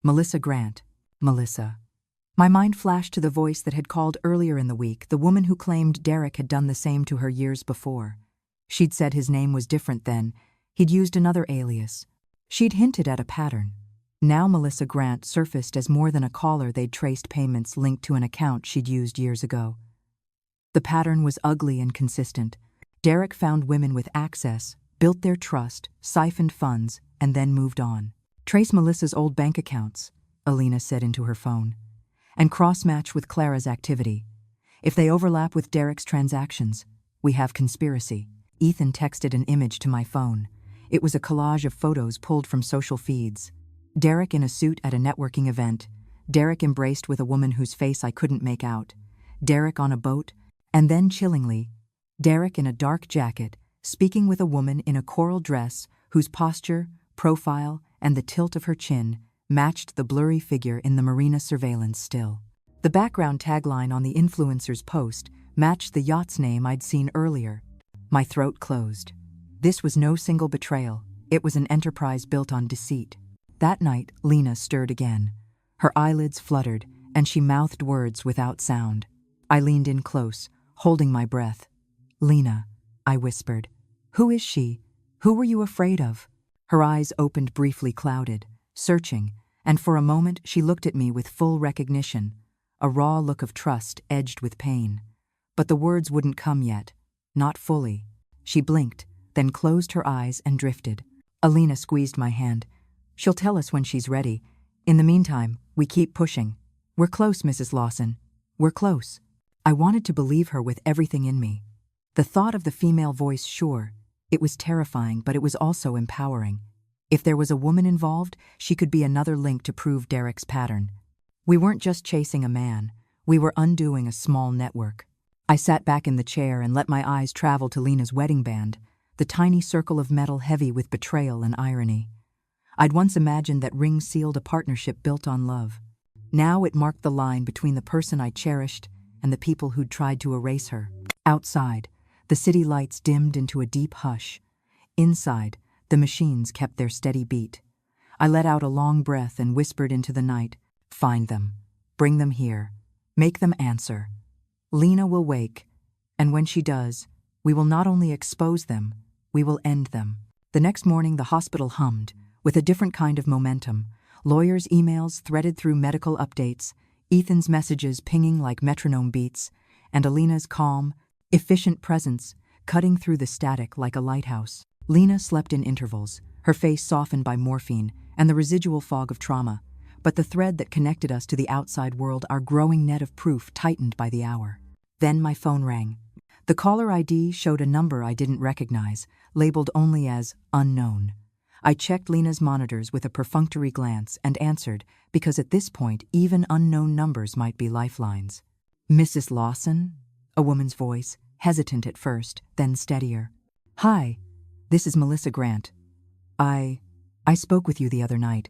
Speaker 1: Melissa Grant. Melissa. My mind flashed to the voice that had called earlier in the week, the woman who claimed Derek had done the same to her years before. She'd said his name was different then. He'd used another alias. She'd hinted at a pattern. Now Melissa Grant surfaced as more than a caller they'd traced payments linked to an account she'd used years ago. The pattern was ugly and consistent. Derek found women with access, built their trust, siphoned funds, and then moved on. Trace Melissa's old bank accounts, Alina said into her phone, and cross-match with Clara's activity. If they overlap with Derek's transactions, we have conspiracy. Ethan texted an image to my phone. It was a collage of photos pulled from social feeds. Derek in a suit at a networking event. Derek embraced with a woman whose face I couldn't make out. Derek on a boat. And then, chillingly, Derek in a dark jacket, speaking with a woman in a coral dress whose posture, profile, and the tilt of her chin matched the blurry figure in the marina surveillance still. The background tagline on the influencer's post matched the yacht's name I'd seen earlier. My throat closed. This was no single betrayal. It was an enterprise built on deceit. That night, Lena stirred again. Her eyelids fluttered, and she mouthed words without sound. I leaned in close, holding my breath. "Lena," I whispered. "Who is she? Who were you afraid of?" Her eyes opened briefly, clouded, searching, and for a moment she looked at me with full recognition, a raw look of trust edged with pain. But the words wouldn't come yet, not fully. She blinked, then closed her eyes and drifted. Alina squeezed my hand. "She'll tell us when she's ready. In the meantime, we keep pushing. We're close, Mrs. Lawson. We're close." I wanted to believe her with everything in me. The thought of the female voice, sure, it was terrifying, but it was also empowering. If there was a woman involved, she could be another link to prove Derek's pattern. We weren't just chasing a man, we were undoing a small network. I sat back in the chair and let my eyes travel to Lena's wedding band, the tiny circle of metal heavy with betrayal and irony. I'd once imagined that ring sealed a partnership built on love. Now it marked the line between the person I cherished and the people who'd tried to erase her. Outside, the city lights dimmed into a deep hush. Inside, the machines kept their steady beat. I let out a long breath and whispered into the night, "Find them. Bring them here. Make them answer. Lena will wake, and when she does, we will not only expose them, we will end them." The next morning, the hospital hummed, with a different kind of momentum. Lawyers' emails threaded through medical updates, Ethan's messages pinging like metronome beats, and Alina's calm, efficient presence cutting through the static like a lighthouse. Lena slept in intervals, her face softened by morphine and the residual fog of trauma, but the thread that connected us to the outside world, our growing net of proof, tightened by the hour. Then my phone rang. The caller ID showed a number I didn't recognize, labeled only as unknown. I checked Lena's monitors with a perfunctory glance and answered, because at this point even unknown numbers might be lifelines. "Mrs. Lawson?" A woman's voice, hesitant at first, then steadier. "Hi, this is Melissa Grant. I spoke with you the other night.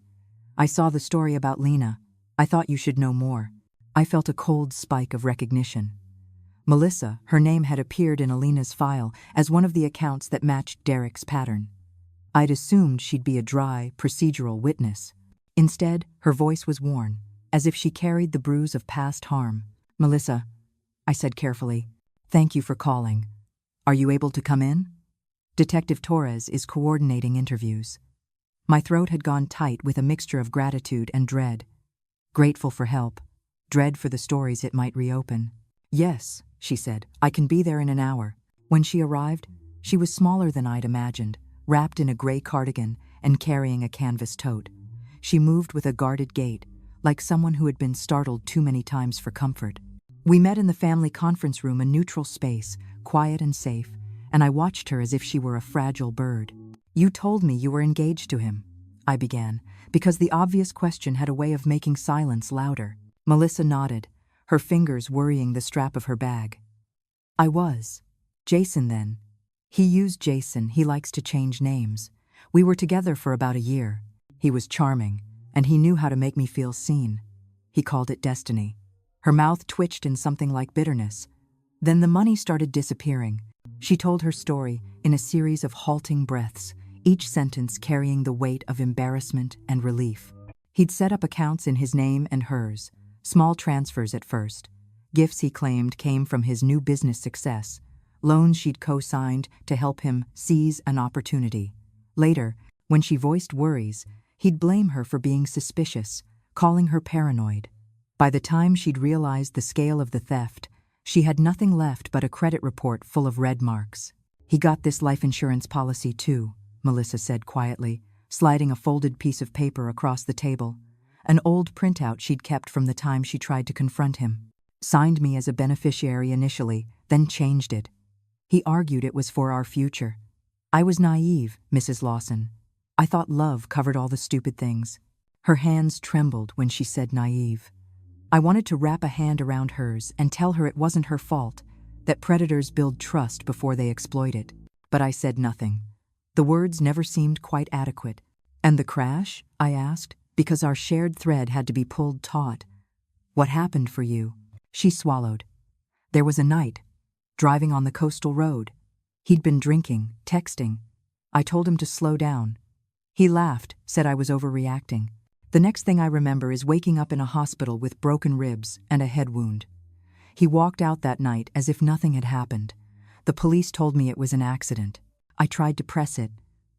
Speaker 1: I saw the story about Lena. I thought you should know more." I felt a cold spike of recognition. Melissa, her name had appeared in Alina's file as one of the accounts that matched Derek's pattern. I'd assumed she'd be a dry, procedural witness. Instead, her voice was worn, as if she carried the bruise of past harm. "Melissa," I said carefully, "thank you for calling. Are you able to come in? Detective Torres is coordinating interviews." My throat had gone tight with a mixture of gratitude and dread. Grateful for help, dread for the stories it might reopen. "Yes," she said, "I can be there in an hour." When she arrived, she was smaller than I'd imagined, wrapped in a gray cardigan and carrying a canvas tote. She moved with a guarded gait, like someone who had been startled too many times for comfort. We met in the family conference room, a neutral space, quiet and safe, and I watched her as if she were a fragile bird. "You told me you were engaged to him," I began, because the obvious question had a way of making silence louder. Melissa nodded, her fingers worrying the strap of her bag. "I was. Jason then. He used Jason, he likes to change names. We were together for about a year. He was charming, and he knew how to make me feel seen. He called it destiny." Her mouth twitched in something like bitterness. Then the money started disappearing. She told her story in a series of halting breaths, each sentence carrying the weight of embarrassment and relief. He'd set up accounts in his name and hers, small transfers at first. Gifts he claimed came from his new business success, loans she'd co-signed to help him seize an opportunity. Later, when she voiced worries, he'd blame her for being suspicious, calling her paranoid. By the time she'd realized the scale of the theft, she had nothing left but a credit report full of red marks. "He got this life insurance policy too," Melissa said quietly, sliding a folded piece of paper across the table. An old printout she'd kept from the time she tried to confront him. "Signed me as a beneficiary initially, then changed it. He argued it was for our future. I was naive, Mrs. Lawson. I thought love covered all the stupid things." Her hands trembled when she said naive. I wanted to wrap a hand around hers and tell her it wasn't her fault, that predators build trust before they exploit it. But I said nothing. The words never seemed quite adequate. "And the crash?" I asked, because our shared thread had to be pulled taut. "What happened for you?" She swallowed. "There was a night, driving on the coastal road. He'd been drinking, texting. I told him to slow down. He laughed, said I was overreacting. The next thing I remember is waking up in a hospital with broken ribs and a head wound. He walked out that night as if nothing had happened. The police told me it was an accident. I tried to press it,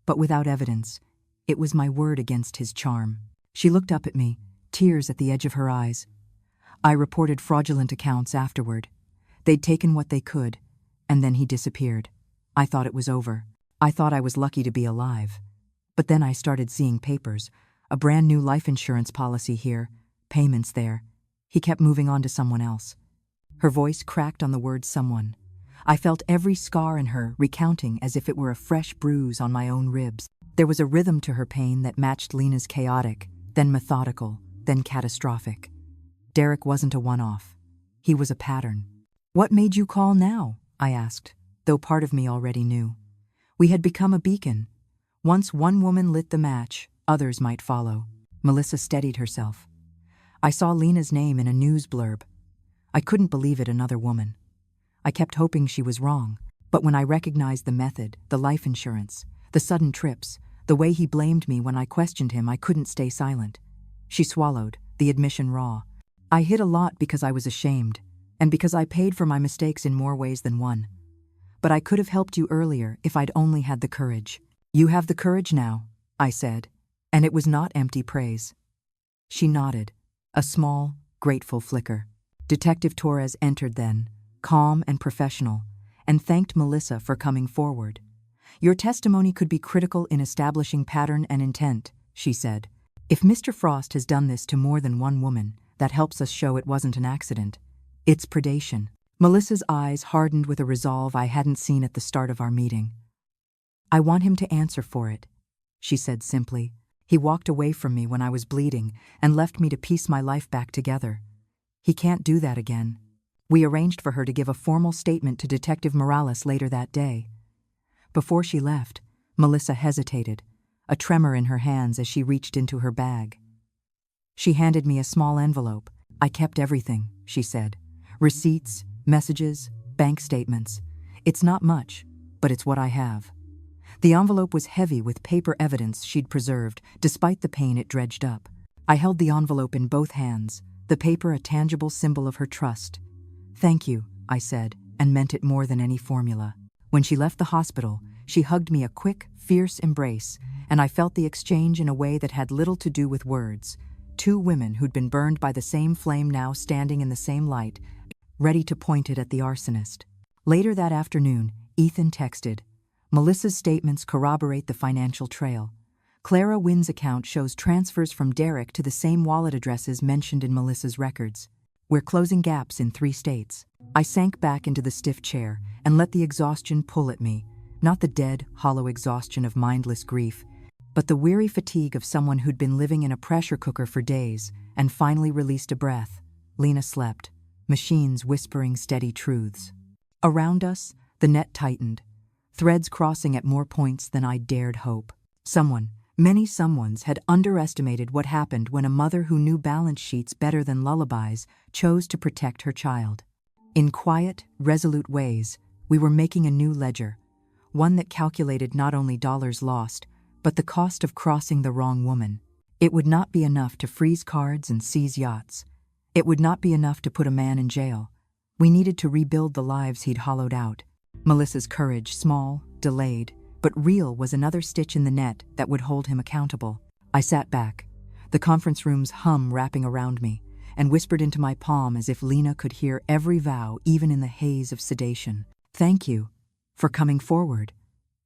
Speaker 1: but without evidence. It was my word against his charm." She looked up at me, tears at the edge of her eyes. "I reported fraudulent accounts afterward. They'd taken what they could, and then he disappeared. I thought it was over. I thought I was lucky to be alive. But then I started seeing papers. A brand new life insurance policy here, payments there. He kept moving on to someone else." Her voice cracked on the word someone. I felt every scar in her recounting as if it were a fresh bruise on my own ribs. There was a rhythm to her pain that matched Lena's chaotic, then methodical, then catastrophic. Derek wasn't a one-off. He was a pattern. "What made you call now?" I asked, though part of me already knew. We had become a beacon. Once one woman lit the match, others might follow. Melissa steadied herself. "I saw Lena's name in a news blurb. I couldn't believe it, another woman. I kept hoping she was wrong, but when I recognized the method, the life insurance, the sudden trips, the way he blamed me when I questioned him, I couldn't stay silent." She swallowed, the admission raw. "I hid a lot because I was ashamed, and because I paid for my mistakes in more ways than one. But I could have helped you earlier if I'd only had the courage." "You have the courage now," I said, and it was not empty praise. She nodded, a small, grateful flicker. Detective Torres entered then, calm and professional, and thanked Melissa for coming forward. "Your testimony could be critical in establishing pattern and intent," she said. "If Mr. Frost has done this to more than one woman, that helps us show it wasn't an accident. It's predation." Melissa's eyes hardened with a resolve I hadn't seen at the start of our meeting. "I want him to answer for it," she said simply. "He walked away from me when I was bleeding and left me to piece my life back together. He can't do that again." We arranged for her to give a formal statement to Detective Morales later that day. Before she left, Melissa hesitated, a tremor in her hands as she reached into her bag. She handed me a small envelope. "I kept everything," she said. "Receipts, messages, Bank statements. It's not much, but it's what I have. The envelope was heavy with paper evidence she'd preserved, despite the pain it dredged up. I held the envelope in both hands, the paper a tangible symbol of her trust. "Thank you," I said, and meant it more than any formula. When she left the hospital, she hugged me a quick, fierce embrace, and I felt the exchange in a way that had little to do with words. Two women who'd been burned by the same flame now standing in the same light, ready to point it at the arsonist. Later that afternoon, Ethan texted, "Melissa's statements corroborate the financial trail. Clara Wynn's account shows transfers from Derek to the same wallet addresses mentioned in Melissa's records. We're closing gaps in 3 states." I sank back into the stiff chair and let the exhaustion pull at me, not the dead, hollow exhaustion of mindless grief, but the weary fatigue of someone who'd been living in a pressure cooker for days and finally released a breath. Lena slept, machines whispering steady truths. Around us, the net tightened, threads crossing at more points than I dared hope. Someone, many someones, had underestimated what happened when a mother who knew balance sheets better than lullabies chose to protect her child. In quiet, resolute ways, we were making a new ledger, one that calculated not only dollars lost, but the cost of crossing the wrong woman. It would not be enough to freeze cards and seize yachts. It would not be enough to put a man in jail. We needed to rebuild the lives he'd hollowed out. Melissa's courage, small, delayed, but real, was another stitch in the net that would hold him accountable. I sat back, the conference room's hum wrapping around me, and whispered into my palm as if Lena could hear every vow, even in the haze of sedation. "Thank you for coming forward,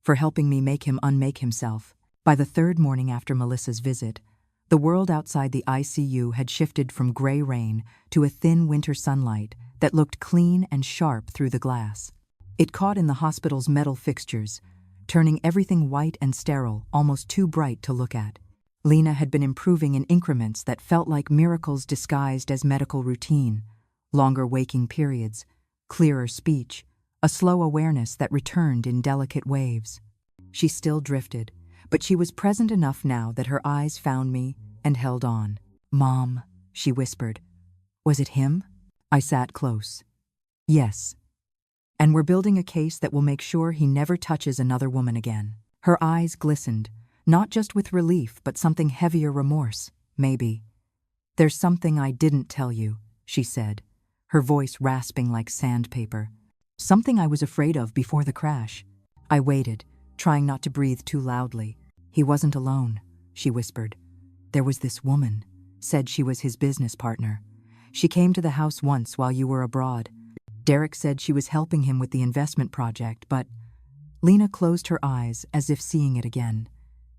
Speaker 1: for helping me make him unmake himself." By the 3rd morning after Melissa's visit, the world outside the ICU had shifted from gray rain to a thin winter sunlight that looked clean and sharp through the glass. It caught in the hospital's metal fixtures, turning everything white and sterile, almost too bright to look at. Lena had been improving in increments that felt like miracles disguised as medical routine: longer waking periods, clearer speech, a slow awareness that returned in delicate waves. She still drifted, but she was present enough now that her eyes found me and held on. "Mom," she whispered. "Was it him?" I sat close. "Yes. And we're building a case that will make sure he never touches another woman again." Her eyes glistened, not just with relief, but something heavier: remorse, maybe. "There's something I didn't tell you," she said, her voice rasping like sandpaper. "Something I was afraid of before the crash." I waited, trying not to breathe too loudly. "He wasn't alone," she whispered. "There was this woman, said she was his business partner. She came to the house once while you were abroad. Derek said she was helping him with the investment project, but..." Lena closed her eyes as if seeing it again.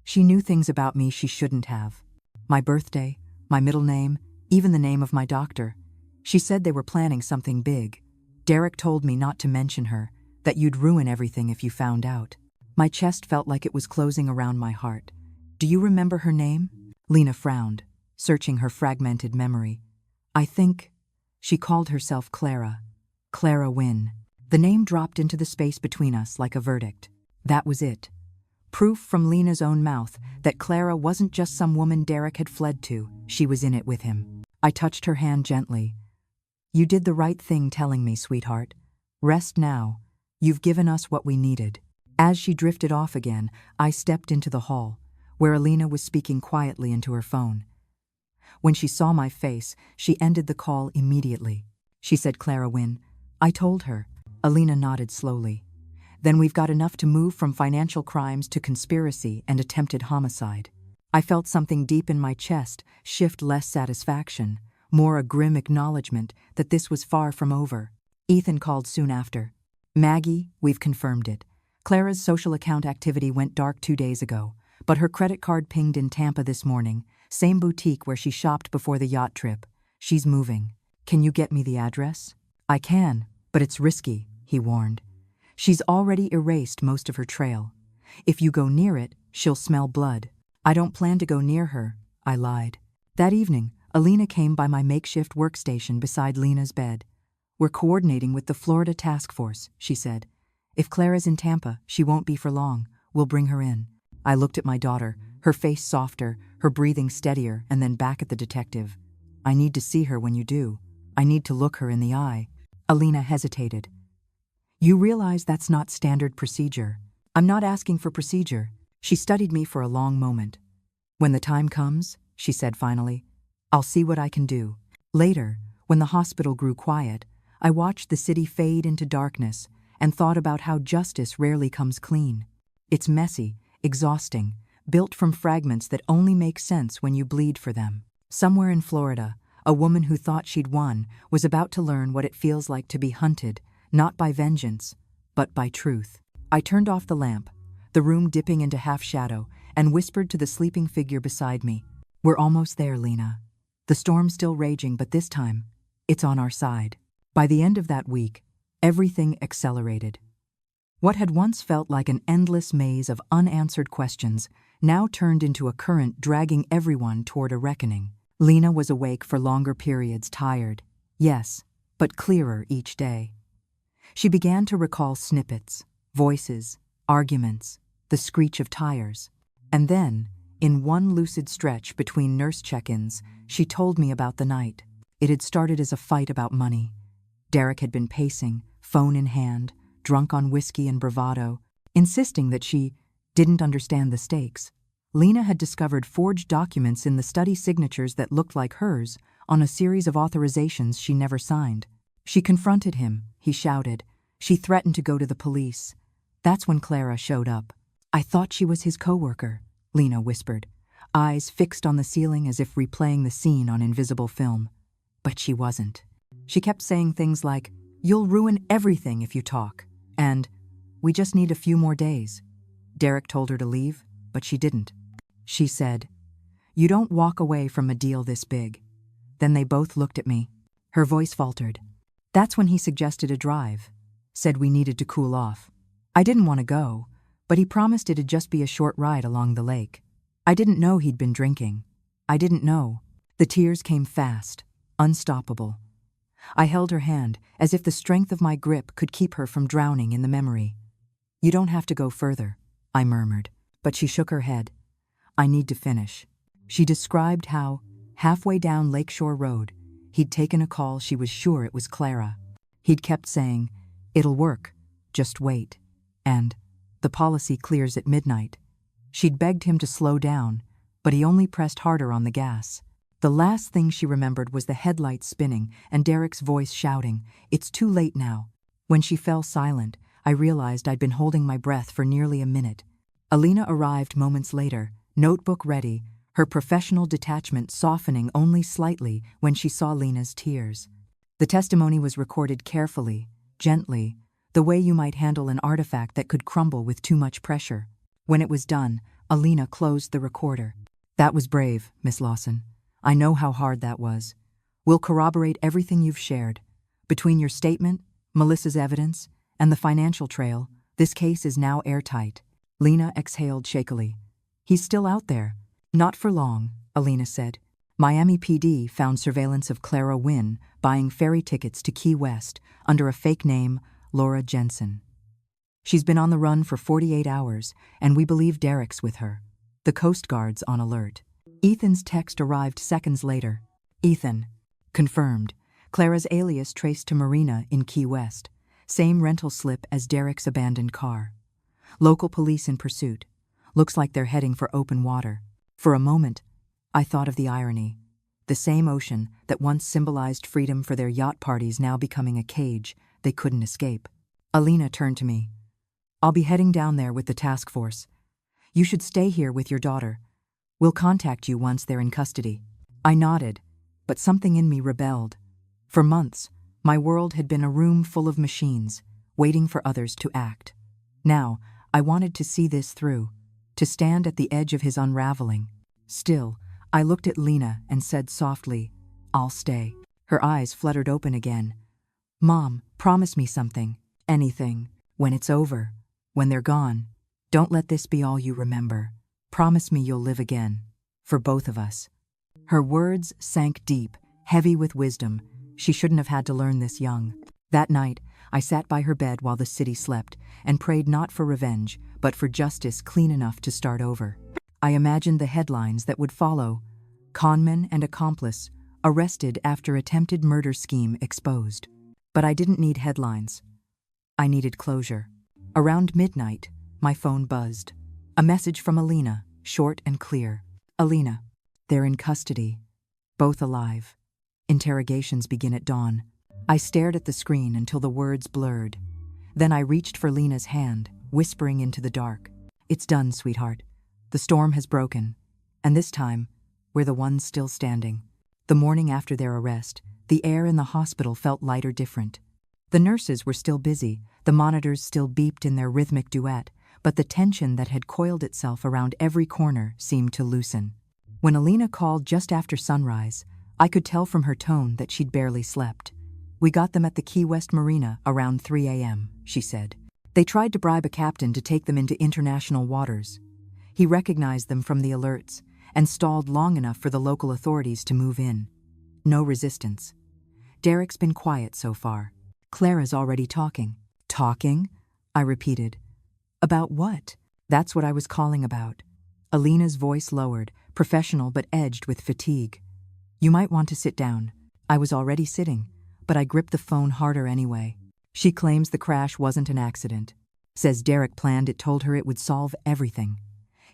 Speaker 1: She knew things about me she shouldn't have. My birthday, my middle name, even the name of my doctor. She said they were planning something big. Derek told me not to mention her, that you'd ruin everything if you found out. My chest felt like it was closing around my heart. "Do you remember her name?" Lena frowned, searching her fragmented memory. "I think..." She called herself Clara. Clara Wynn. The name dropped into the space between us like a verdict. That was it. Proof from Lena's own mouth that Clara wasn't just some woman Derek had fled to, she was in it with him. I touched her hand gently. "You did the right thing telling me, sweetheart. Rest now. You've given us what we needed." As she drifted off again, I stepped into the hall, where Alina was speaking quietly into her phone. When she saw my face, she ended the call immediately. She said, "Clara Wynn, I told her." Alina nodded slowly. "Then we've got enough to move from financial crimes to conspiracy and attempted homicide." I felt something deep in my chest shift, less satisfaction, more a grim acknowledgement that this was far from over. Ethan called soon after. "Maggie, we've confirmed it. Clara's social account activity went dark 2 days ago, but her credit card pinged in Tampa this morning, same boutique where she shopped before the yacht trip. She's moving. Can you get me the address?" "I can, but it's risky," he warned. "She's already erased most of her trail. If you go near it, she'll smell blood." "I don't plan to go near her," I lied. That evening, Alina came by my makeshift workstation beside Lena's bed. "We're coordinating with the Florida task force," she said. "If Clara's in Tampa, she won't be for long. We'll bring her in." I looked at my daughter, her face softer, her breathing steadier, and then back at the detective. "I need to see her when you do. I need to look her in the eye." Alina hesitated. You realize that's not standard procedure. I'm not asking for procedure. She studied me for a long moment. When the time comes, she said finally, I'll see what I can do. Later, when the hospital grew quiet, I watched the city fade into darkness and thought about how justice rarely comes clean. It's messy, exhausting, built from fragments that only make sense when you bleed for them. Somewhere in Florida, a woman who thought she'd won was about to learn what it feels like to be hunted, not by vengeance, but by truth. I turned off the lamp, the room dipping into half shadow, and whispered to the sleeping figure beside me, We're almost there, Lena. The storm's still raging, but this time, it's on our side. By the end of that week, everything accelerated. What had once felt like an endless maze of unanswered questions now turned into a current dragging everyone toward a reckoning. Lena was awake for longer periods, tired, yes, but clearer each day. She began to recall snippets, voices, arguments, the screech of tires. And then, in one lucid stretch between nurse check-ins, she told me about the night. It had started as a fight about money. Derek had been pacing, phone in hand, drunk on whiskey and bravado, insisting that she didn't understand the stakes. Lena had discovered forged documents in the study signatures that looked like hers on a series of authorizations she never signed. She confronted him, he shouted. She threatened to go to the police. That's when Clara showed up. I thought she was his coworker, Lena whispered, eyes fixed on the ceiling as if replaying the scene on invisible film. But she wasn't. She kept saying things like, You'll ruin everything if you talk, and we just need a few more days. Derek told her to leave, but she didn't. She said, You don't walk away from a deal this big. Then they both looked at me. Her voice faltered. That's when he suggested a drive, said we needed to cool off. I didn't want to go, but he promised it'd just be a short ride along the lake. I didn't know he'd been drinking. I didn't know. The tears came fast, unstoppable. I held her hand, as if the strength of my grip could keep her from drowning in the memory. You don't have to go further, I murmured, but she shook her head. I need to finish. She described how, halfway down Lakeshore Road, he'd taken a call she was sure it was Clara. He'd kept saying, It'll work, just wait, and the policy clears at midnight. She'd begged him to slow down, but he only pressed harder on the gas. The last thing she remembered was the headlights spinning and Derek's voice shouting, It's too late now. When she fell silent, I realized I'd been holding my breath for nearly a minute. Alina arrived moments later, notebook ready, her professional detachment softening only slightly when she saw Lena's tears. The testimony was recorded carefully, gently, the way you might handle an artifact that could crumble with too much pressure. When it was done, Alina closed the recorder. That was brave, Miss Lawson. I know how hard that was. We'll corroborate everything you've shared. Between your statement, Melissa's evidence, and the financial trail, this case is now airtight. Lena exhaled shakily. He's still out there. Not for long, Alina said. Miami PD found surveillance of Clara Wynn buying ferry tickets to Key West under a fake name, Laura Jensen. She's been on the run for 48 hours, and we believe Derek's with her. The Coast Guard's on alert. Ethan's text arrived seconds later. Ethan. Confirmed. Clara's alias traced to Marina in Key West. Same rental slip as Derek's abandoned car. Local police in pursuit. Looks like they're heading for open water. For a moment, I thought of the irony. The same ocean that once symbolized freedom for their yacht parties now becoming a cage they couldn't escape. Alina turned to me. I'll be heading down there with the task force. You should stay here with your daughter. We'll contact you once they're in custody. I nodded, but something in me rebelled. For months, my world had been a room full of machines, waiting for others to act. Now, I wanted to see this through, to stand at the edge of his unraveling. Still, I looked at Lena and said softly, I'll stay. Her eyes fluttered open again. Mom, promise me something, anything, when it's over, when they're gone. Don't let this be all you remember. Promise me you'll live again, for both of us. Her words sank deep, heavy with wisdom. She shouldn't have had to learn this young. That night, I sat by her bed while the city slept and prayed not for revenge, but for justice clean enough to start over. I imagined the headlines that would follow. Conman and accomplice arrested after attempted murder scheme exposed. But I didn't need headlines. I needed closure. Around midnight, my phone buzzed. A message from Alina, short and clear. Alina, they're in custody. Both alive. Interrogations begin at dawn. I stared at the screen until the words blurred. Then I reached for Lena's hand, whispering into the dark. It's done, sweetheart. The storm has broken. And this time, we're the ones still standing. The morning after their arrest, the air in the hospital felt lighter, different. The nurses were still busy, the monitors still beeped in their rhythmic duet, but the tension that had coiled itself around every corner seemed to loosen. When Alina called just after sunrise, I could tell from her tone that she'd barely slept. We got them at the Key West Marina around 3 a.m., she said. They tried to bribe a captain to take them into international waters. He recognized them from the alerts and stalled long enough for the local authorities to move in. No resistance. Derek's been quiet so far. Clara's already talking. Talking? I repeated. About what? That's what I was calling about. Alina's voice lowered, professional but edged with fatigue. You might want to sit down. I was already sitting, but I gripped the phone harder anyway. She claims the crash wasn't an accident. Says Derek planned it, told her it would solve everything.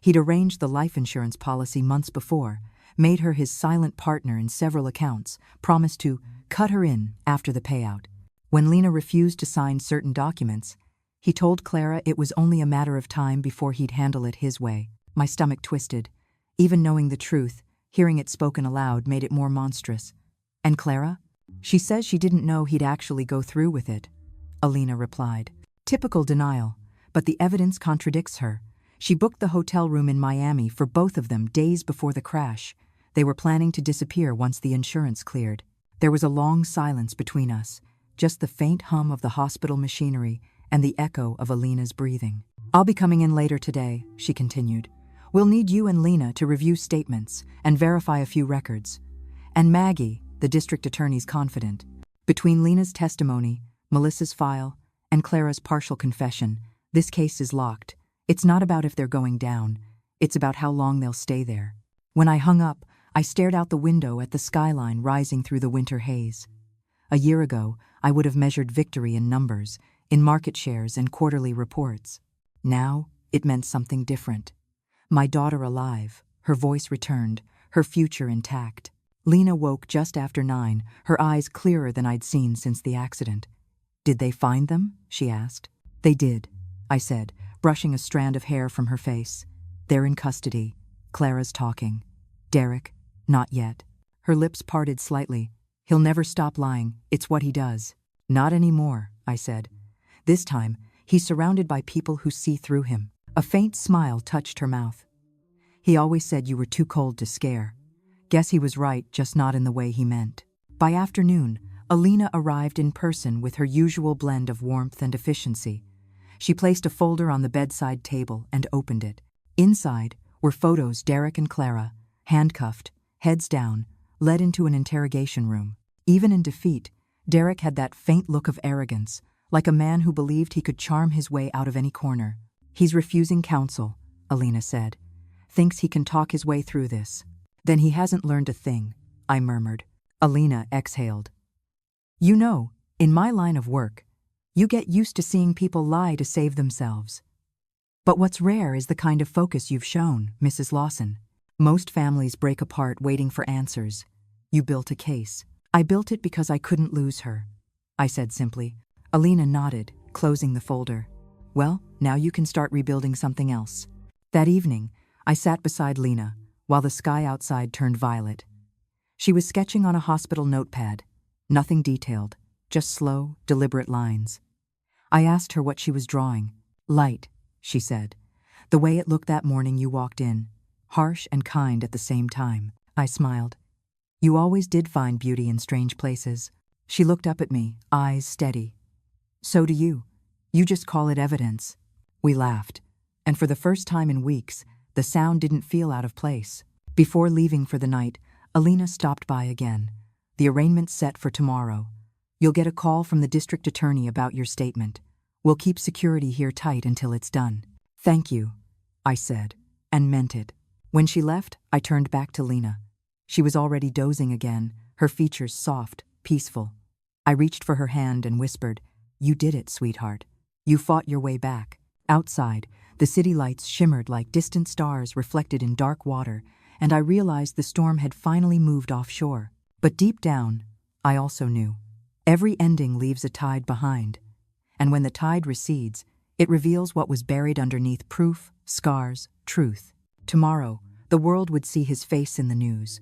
Speaker 1: He'd arranged the life insurance policy months before, made her his silent partner in several accounts, promised to cut her in after the payout. When Lena refused to sign certain documents, he told Clara it was only a matter of time before he'd handle it his way. My stomach twisted. Even knowing the truth, hearing it spoken aloud made it more monstrous. And Clara? She says she didn't know he'd actually go through with it, Alina replied. Typical denial, but the evidence contradicts her. She booked the hotel room in Miami for both of them days before the crash. They were planning to disappear once the insurance cleared. There was a long silence between us, just the faint hum of the hospital machinery and the echo of Alina's breathing. I'll be coming in later today, she continued. We'll need you and Lena to review statements and verify a few records. And Maggie, the district attorney's confidant. Between Lena's testimony, Melissa's file, and Clara's partial confession, this case is locked. It's not about if they're going down, it's about how long they'll stay there. When I hung up, I stared out the window at the skyline rising through the winter haze. A year ago, I would have measured victory in numbers, in market shares and quarterly reports. Now, it meant something different. My daughter alive, her voice returned, her future intact. Lena woke just after 9, her eyes clearer than I'd seen since the accident. Did they find them? She asked. They did, I said, brushing a strand of hair from her face. They're in custody. Clara's talking. Derek? Not yet. Her lips parted slightly. He'll never stop lying. It's what he does. Not anymore, I said. This time, he's surrounded by people who see through him. A faint smile touched her mouth. He always said you were too cold to scare. Guess he was right, just not in the way he meant. By afternoon, Alina arrived in person with her usual blend of warmth and efficiency. She placed a folder on the bedside table and opened it. Inside were photos Derek and Clara, handcuffed, heads down, led into an interrogation room. Even in defeat, Derek had that faint look of arrogance, like a man who believed he could charm his way out of any corner. He's refusing counsel, Alina said. Thinks he can talk his way through this. Then he hasn't learned a thing, I murmured. Alina exhaled. You know, in my line of work, you get used to seeing people lie to save themselves. But what's rare is the kind of focus you've shown, Mrs. Lawson. Most families break apart waiting for answers. You built a case. I built it because I couldn't lose her, I said simply. Alina nodded, closing the folder. Well, now you can start rebuilding something else. That evening, I sat beside Lena, while the sky outside turned violet. She was sketching on a hospital notepad. Nothing detailed, just slow, deliberate lines. I asked her what she was drawing. Light, she said. The way it looked that morning you walked in. Harsh and kind at the same time. I smiled. You always did find beauty in strange places. She looked up at me, eyes steady. So do you. You just call it evidence. We laughed, and for the first time in weeks, the sound didn't feel out of place. Before leaving for the night, Alina stopped by again. The arraignment's set for tomorrow. You'll get a call from the district attorney about your statement. We'll keep security here tight until it's done. Thank you, I said, and meant it. When she left, I turned back to Lena. She was already dozing again, her features soft, peaceful. I reached for her hand and whispered, "You did it, sweetheart. You fought your way back." Outside, the city lights shimmered like distant stars reflected in dark water, and I realized the storm had finally moved offshore. But deep down, I also knew. Every ending leaves a tide behind, and when the tide recedes, it reveals what was buried underneath: proof, scars, truth. Tomorrow, the world would see his face in the news.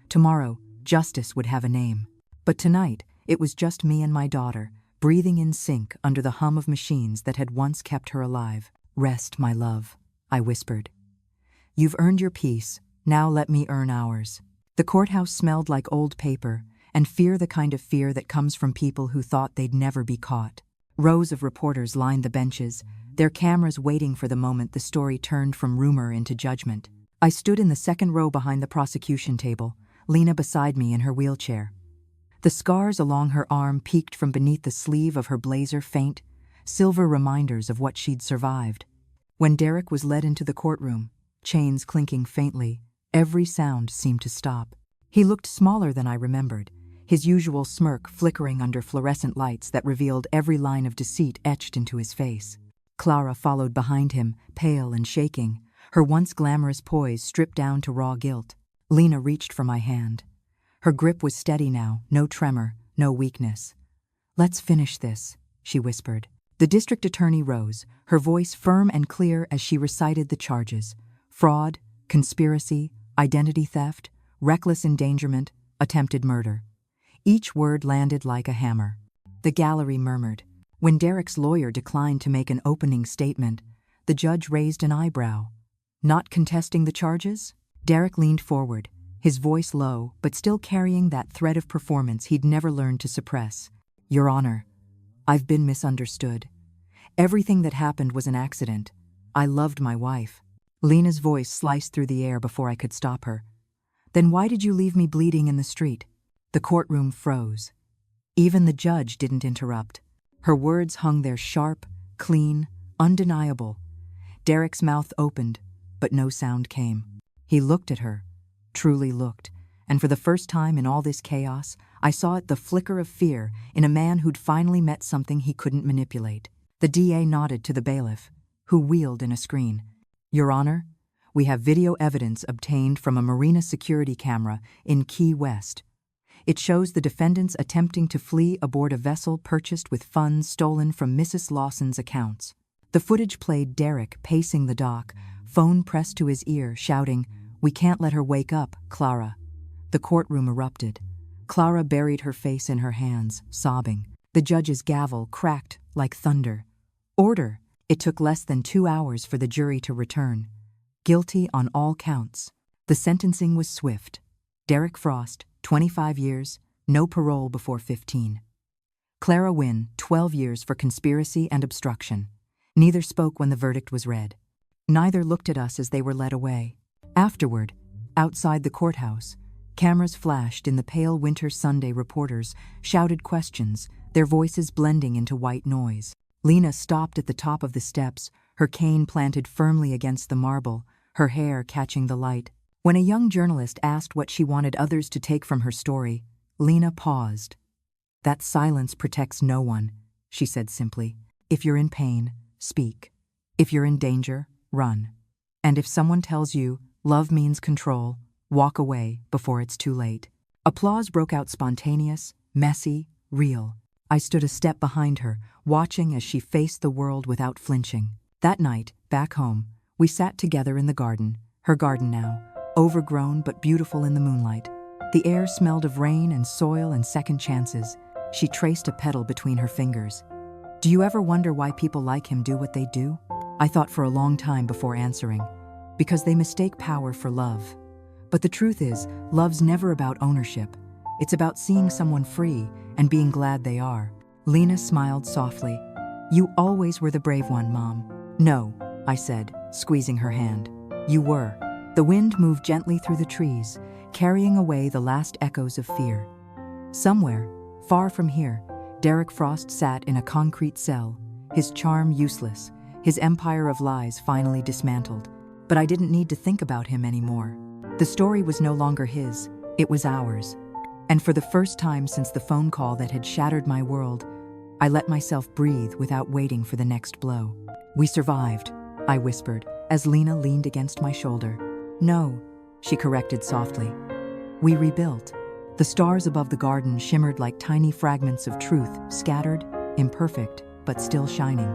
Speaker 1: Tomorrow, justice would have a name. But tonight, it was just me and my daughter, breathing in sync under the hum of machines that had once kept her alive. "Rest, my love," I whispered. "You've earned your peace, now let me earn ours." The courthouse smelled like old paper, and fear, the kind of fear that comes from people who thought they'd never be caught. Rows of reporters lined the benches, their cameras waiting for the moment the story turned from rumor into judgment. I stood in the second row behind the prosecution table, Lena beside me in her wheelchair. The scars along her arm peeked from beneath the sleeve of her blazer, faint, silver reminders of what she'd survived. When Derek was led into the courtroom, chains clinking faintly, every sound seemed to stop. He looked smaller than I remembered, his usual smirk flickering under fluorescent lights that revealed every line of deceit etched into his face. Clara followed behind him, pale and shaking, her once glamorous poise stripped down to raw guilt. Lena reached for my hand. Her grip was steady now, no tremor, no weakness. "Let's finish this," she whispered. The district attorney rose, her voice firm and clear as she recited the charges: fraud, conspiracy, identity theft, reckless endangerment, attempted murder. Each word landed like a hammer. The gallery murmured. When Derek's lawyer declined to make an opening statement, the judge raised an eyebrow. "Not contesting the charges?" Derek leaned forward, his voice low, but still carrying that thread of performance he'd never learned to suppress. "Your Honor, I've been misunderstood. Everything that happened was an accident. I loved my wife." Lena's voice sliced through the air before I could stop her. "Then why did you leave me bleeding in the street?" The courtroom froze. Even the judge didn't interrupt. Her words hung there sharp, clean, undeniable. Derek's mouth opened, but no sound came. He looked at her, truly looked, and for the first time in all this chaos, I saw the flicker of fear in a man who'd finally met something he couldn't manipulate. The DA nodded to the bailiff, who wheeled in a screen. "Your Honor, we have video evidence obtained from a marina security camera in Key West. It shows the defendants attempting to flee aboard a vessel purchased with funds stolen from Mrs. Lawson's accounts." The footage played Derek pacing the dock, phone pressed to his ear, shouting, "We can't let her wake up, Clara." The courtroom erupted. Clara buried her face in her hands, sobbing. The judge's gavel cracked like thunder. "Order!" It took less than 2 hours for the jury to return. Guilty on all counts. The sentencing was swift. Derek Frost, 25 years, no parole before 15. Clara Wynne, 12 years for conspiracy and obstruction. Neither spoke when the verdict was read. Neither looked at us as they were led away. Afterward, outside the courthouse, cameras flashed in the pale winter Sunday. Reporters shouted questions, their voices blending into white noise. Lena stopped at the top of the steps, her cane planted firmly against the marble, her hair catching the light. When a young journalist asked what she wanted others to take from her story, Lena paused. "That silence protects no one," she said simply. "If you're in pain, speak. If you're in danger, run. And if someone tells you love means control, walk away before it's too late." Applause broke out, spontaneous, messy, real. I stood a step behind her, watching as she faced the world without flinching. That night, back home, we sat together in the garden, her garden now, overgrown but beautiful in the moonlight. The air smelled of rain and soil and second chances. She traced a petal between her fingers. "Do you ever wonder why people like him do what they do?" I thought for a long time before answering. Because they mistake power for love. But the truth is, love's never about ownership. It's about seeing someone free and being glad they are. Lena smiled softly. "You always were the brave one, Mom." "No," I said, squeezing her hand. "You were." The wind moved gently through the trees, carrying away the last echoes of fear. Somewhere, far from here, Derek Frost sat in a concrete cell, his charm useless, his empire of lies finally dismantled. But I didn't need to think about him anymore. The story was no longer his, it was ours. And for the first time since the phone call that had shattered my world, I let myself breathe without waiting for the next blow. "We survived," I whispered, as Lena leaned against my shoulder. "No," she corrected softly. "We rebuilt." The stars above the garden shimmered like tiny fragments of truth, scattered, imperfect, but still shining.